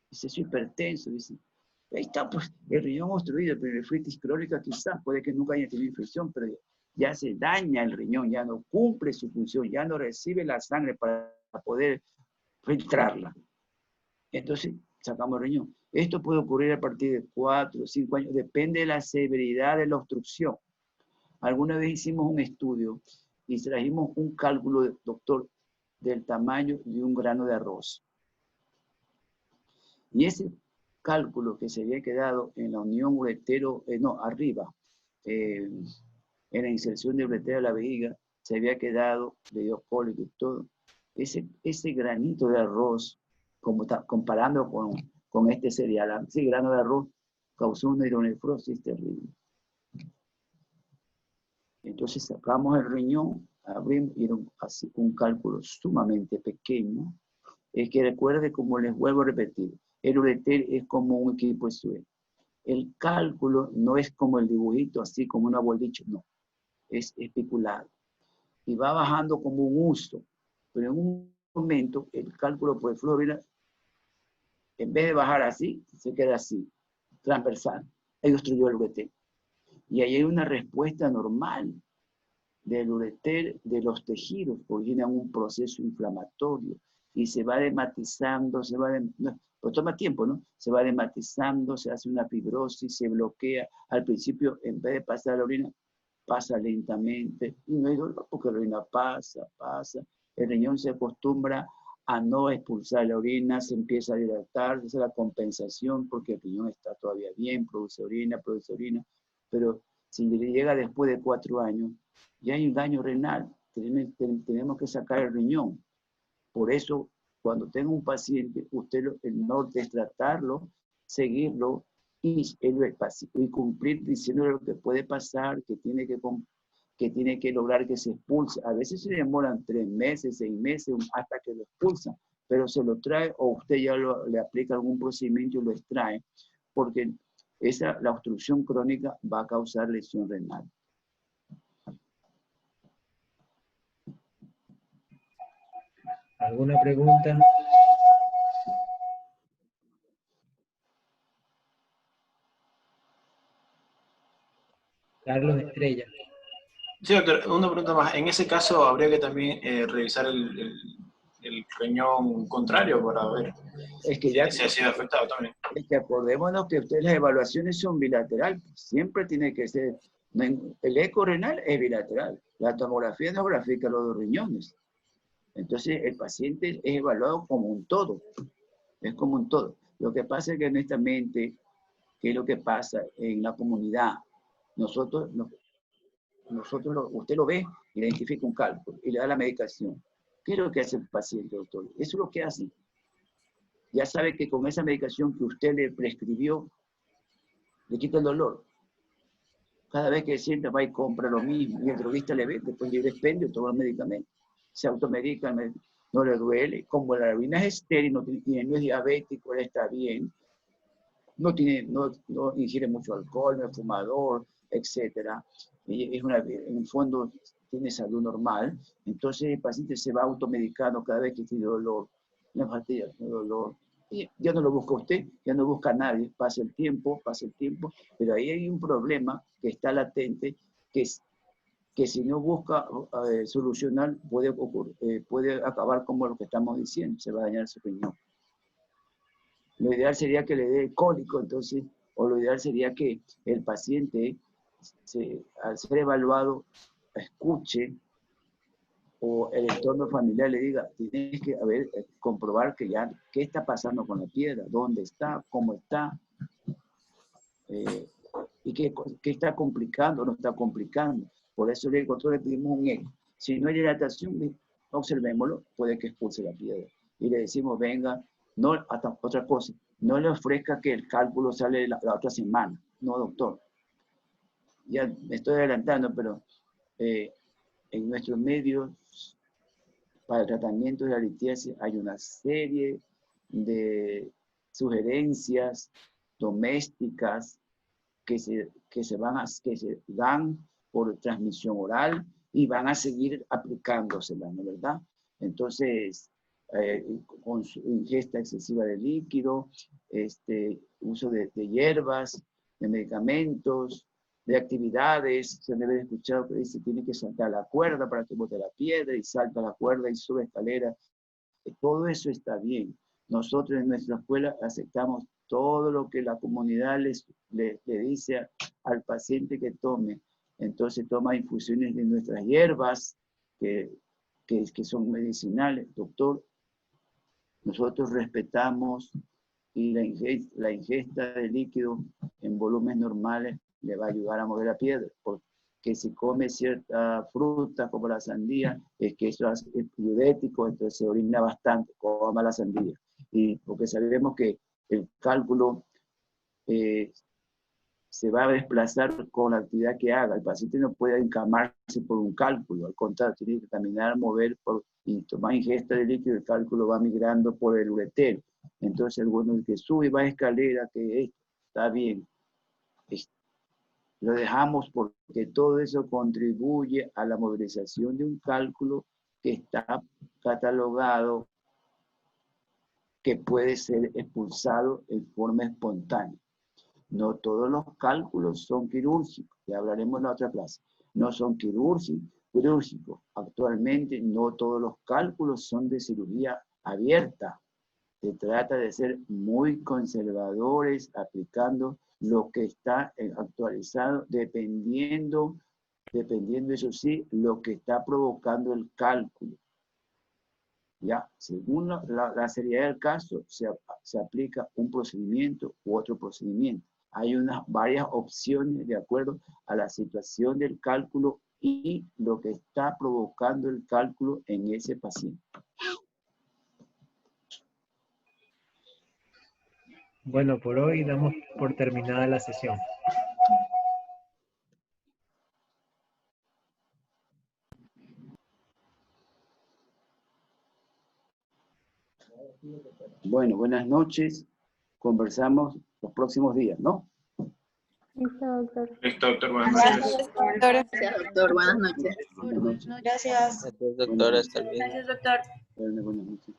Dice, soy hipertenso, dice. Ahí está, pues, el riñón obstruido, pero nefritis crónica quizás, puede que nunca haya tenido infección, pero ya se daña el riñón, ya no cumple su función, ya no recibe la sangre para poder filtrarla. Entonces, sacamos el riñón. Esto puede ocurrir a partir de 4 o 5 años, depende de la severidad de la obstrucción. Alguna vez hicimos un estudio y trajimos un cálculo, doctor, del tamaño de un grano de arroz. Y ese cálculo que se había quedado en la unión uretero, arriba, en la inserción de uretero de la vejiga, se había quedado, le dio cólico y todo. Ese granito de arroz, como está comparando con este cereal, ese grano de arroz causó una hidronefrosis terrible. Entonces sacamos el riñón, abrimos, y era un cálculo sumamente pequeño. Es que recuerde, como les vuelvo a repetir, el ureter es como un equipo de suelo. El cálculo no es como el dibujito, así como una boliche, no. Es especulado. Y va bajando como un uso. Pero en un momento, el cálculo por el flujo renal, en vez de bajar así, se queda así, transversal. Ahí obstruyó el ureter. Y ahí hay una respuesta normal del ureter, de los tejidos, origina un proceso inflamatorio y se va dematizando, pues toma tiempo, ¿no? Se va dematizando, se hace una fibrosis, se bloquea. Al principio, en vez de pasar la orina, pasa lentamente y no hay dolor porque la orina pasa. El riñón se acostumbra a no expulsar la orina, se empieza a dilatar, esa es la compensación porque el riñón está todavía bien, produce orina, pero si le llega después de 4 años, ya hay un daño renal, tenemos que sacar el riñón. Por eso, cuando tenga un paciente, el norte es tratarlo, seguirlo y cumplir diciéndole lo que puede pasar, que tiene que lograr que se expulse. A veces se demoran 3 meses, 6 meses, hasta que lo expulsan, pero se lo trae o usted ya le aplica algún procedimiento y lo extrae, porque la obstrucción crónica va a causar lesión renal. ¿Alguna pregunta? Carlos Estrella. Sí, doctor, una pregunta más. En ese caso, habría que también revisar el riñón contrario para ver Es que ya, si ha sido afectado también. es que acordémonos que las evaluaciones son bilateral, siempre tiene que ser, el eco renal es bilateral, la tomografía no grafica los 2 riñones. Entonces el paciente es evaluado como un todo, es como un todo. Lo que pasa es que honestamente, ¿qué es lo que pasa en la comunidad? Usted lo ve, identifica un cálculo y le da la medicación. ¿Qué es lo que hace el paciente, doctor? Eso es lo que hace. Ya sabe que con esa medicación que usted le prescribió, le quita el dolor. Cada vez que sienta va y compra lo mismo. Y el droguista le ve, después libre expendio, toma los medicamentos. Se automedica, no le duele. Como la orina es estéril, no es diabético, él está bien. No ingiere mucho alcohol, no es fumador, etc. Y en el fondo tiene salud normal. Entonces el paciente se va automedicando cada vez que tiene dolor. Una pastilla, dolor. Y ya no lo busca usted, ya no busca a nadie, pasa el tiempo, pero ahí hay un problema que está latente, que si no busca solucionar, puede acabar como lo que estamos diciendo, se va a dañar su riñón. Lo ideal sería que le dé cólico, entonces, o lo ideal sería que el paciente, al ser evaluado, escuche, o el entorno familiar le diga, tienes que comprobar qué está pasando con la piedra, dónde está, cómo está, y qué está complicando, no está complicando. Por eso nosotros le pedimos un eco. Si no hay dilatación, observémoslo, puede que expulse la piedra. Y le decimos, venga, otra cosa, no le ofrezca que el cálculo sale la otra semana. No, doctor. Ya me estoy adelantando, pero en nuestros medios, para el tratamiento de la litiasis hay una serie de sugerencias domésticas que se dan por transmisión oral y van a seguir aplicándoselas, ¿no es verdad? Entonces, con su ingesta excesiva de líquido, uso de hierbas, de medicamentos, de actividades. Se debe escuchar que dice, tiene que saltar la cuerda para que bote la piedra, y salta la cuerda y sube escalera. Todo eso está bien. Nosotros en nuestra escuela aceptamos todo lo que la comunidad le dice al paciente que tome. Entonces toma infusiones de nuestras hierbas, que son medicinales. Doctor, nosotros respetamos, y la ingesta de líquido en volúmenes normales le va a ayudar a mover la piedra, porque si come cierta fruta como la sandía, es que eso es diurético, entonces se orina bastante, coma la sandía. Y porque sabemos que el cálculo se va a desplazar con la actividad que haga. El paciente no puede encamarse por un cálculo, al contrario, tiene que caminar, mover y tomar ingesta de líquido, el cálculo va migrando por el ureter. Entonces, el que sube y va a escalera, que está bien, lo dejamos porque todo eso contribuye a la movilización de un cálculo que está catalogado, que puede ser expulsado en forma espontánea. No todos los cálculos son quirúrgicos, ya hablaremos en la otra clase. No son quirúrgicos. Actualmente no todos los cálculos son de cirugía abierta. Se trata de ser muy conservadores aplicando lo que está actualizado, dependiendo eso sí, lo que está provocando el cálculo. Ya, según la seriedad del caso, se aplica un procedimiento u otro procedimiento. Hay varias opciones de acuerdo a la situación del cálculo y lo que está provocando el cálculo en ese paciente. Bueno, por hoy damos por terminada la sesión. Bueno, buenas noches. Conversamos los próximos días, ¿no? Listo, doctor. Listo, doctor, buenas noches. Gracias, doctor. Buenas noches. Buenas noches. Gracias. Gracias, doctor. Hasta luego. Gracias, doctor. Buenas noches.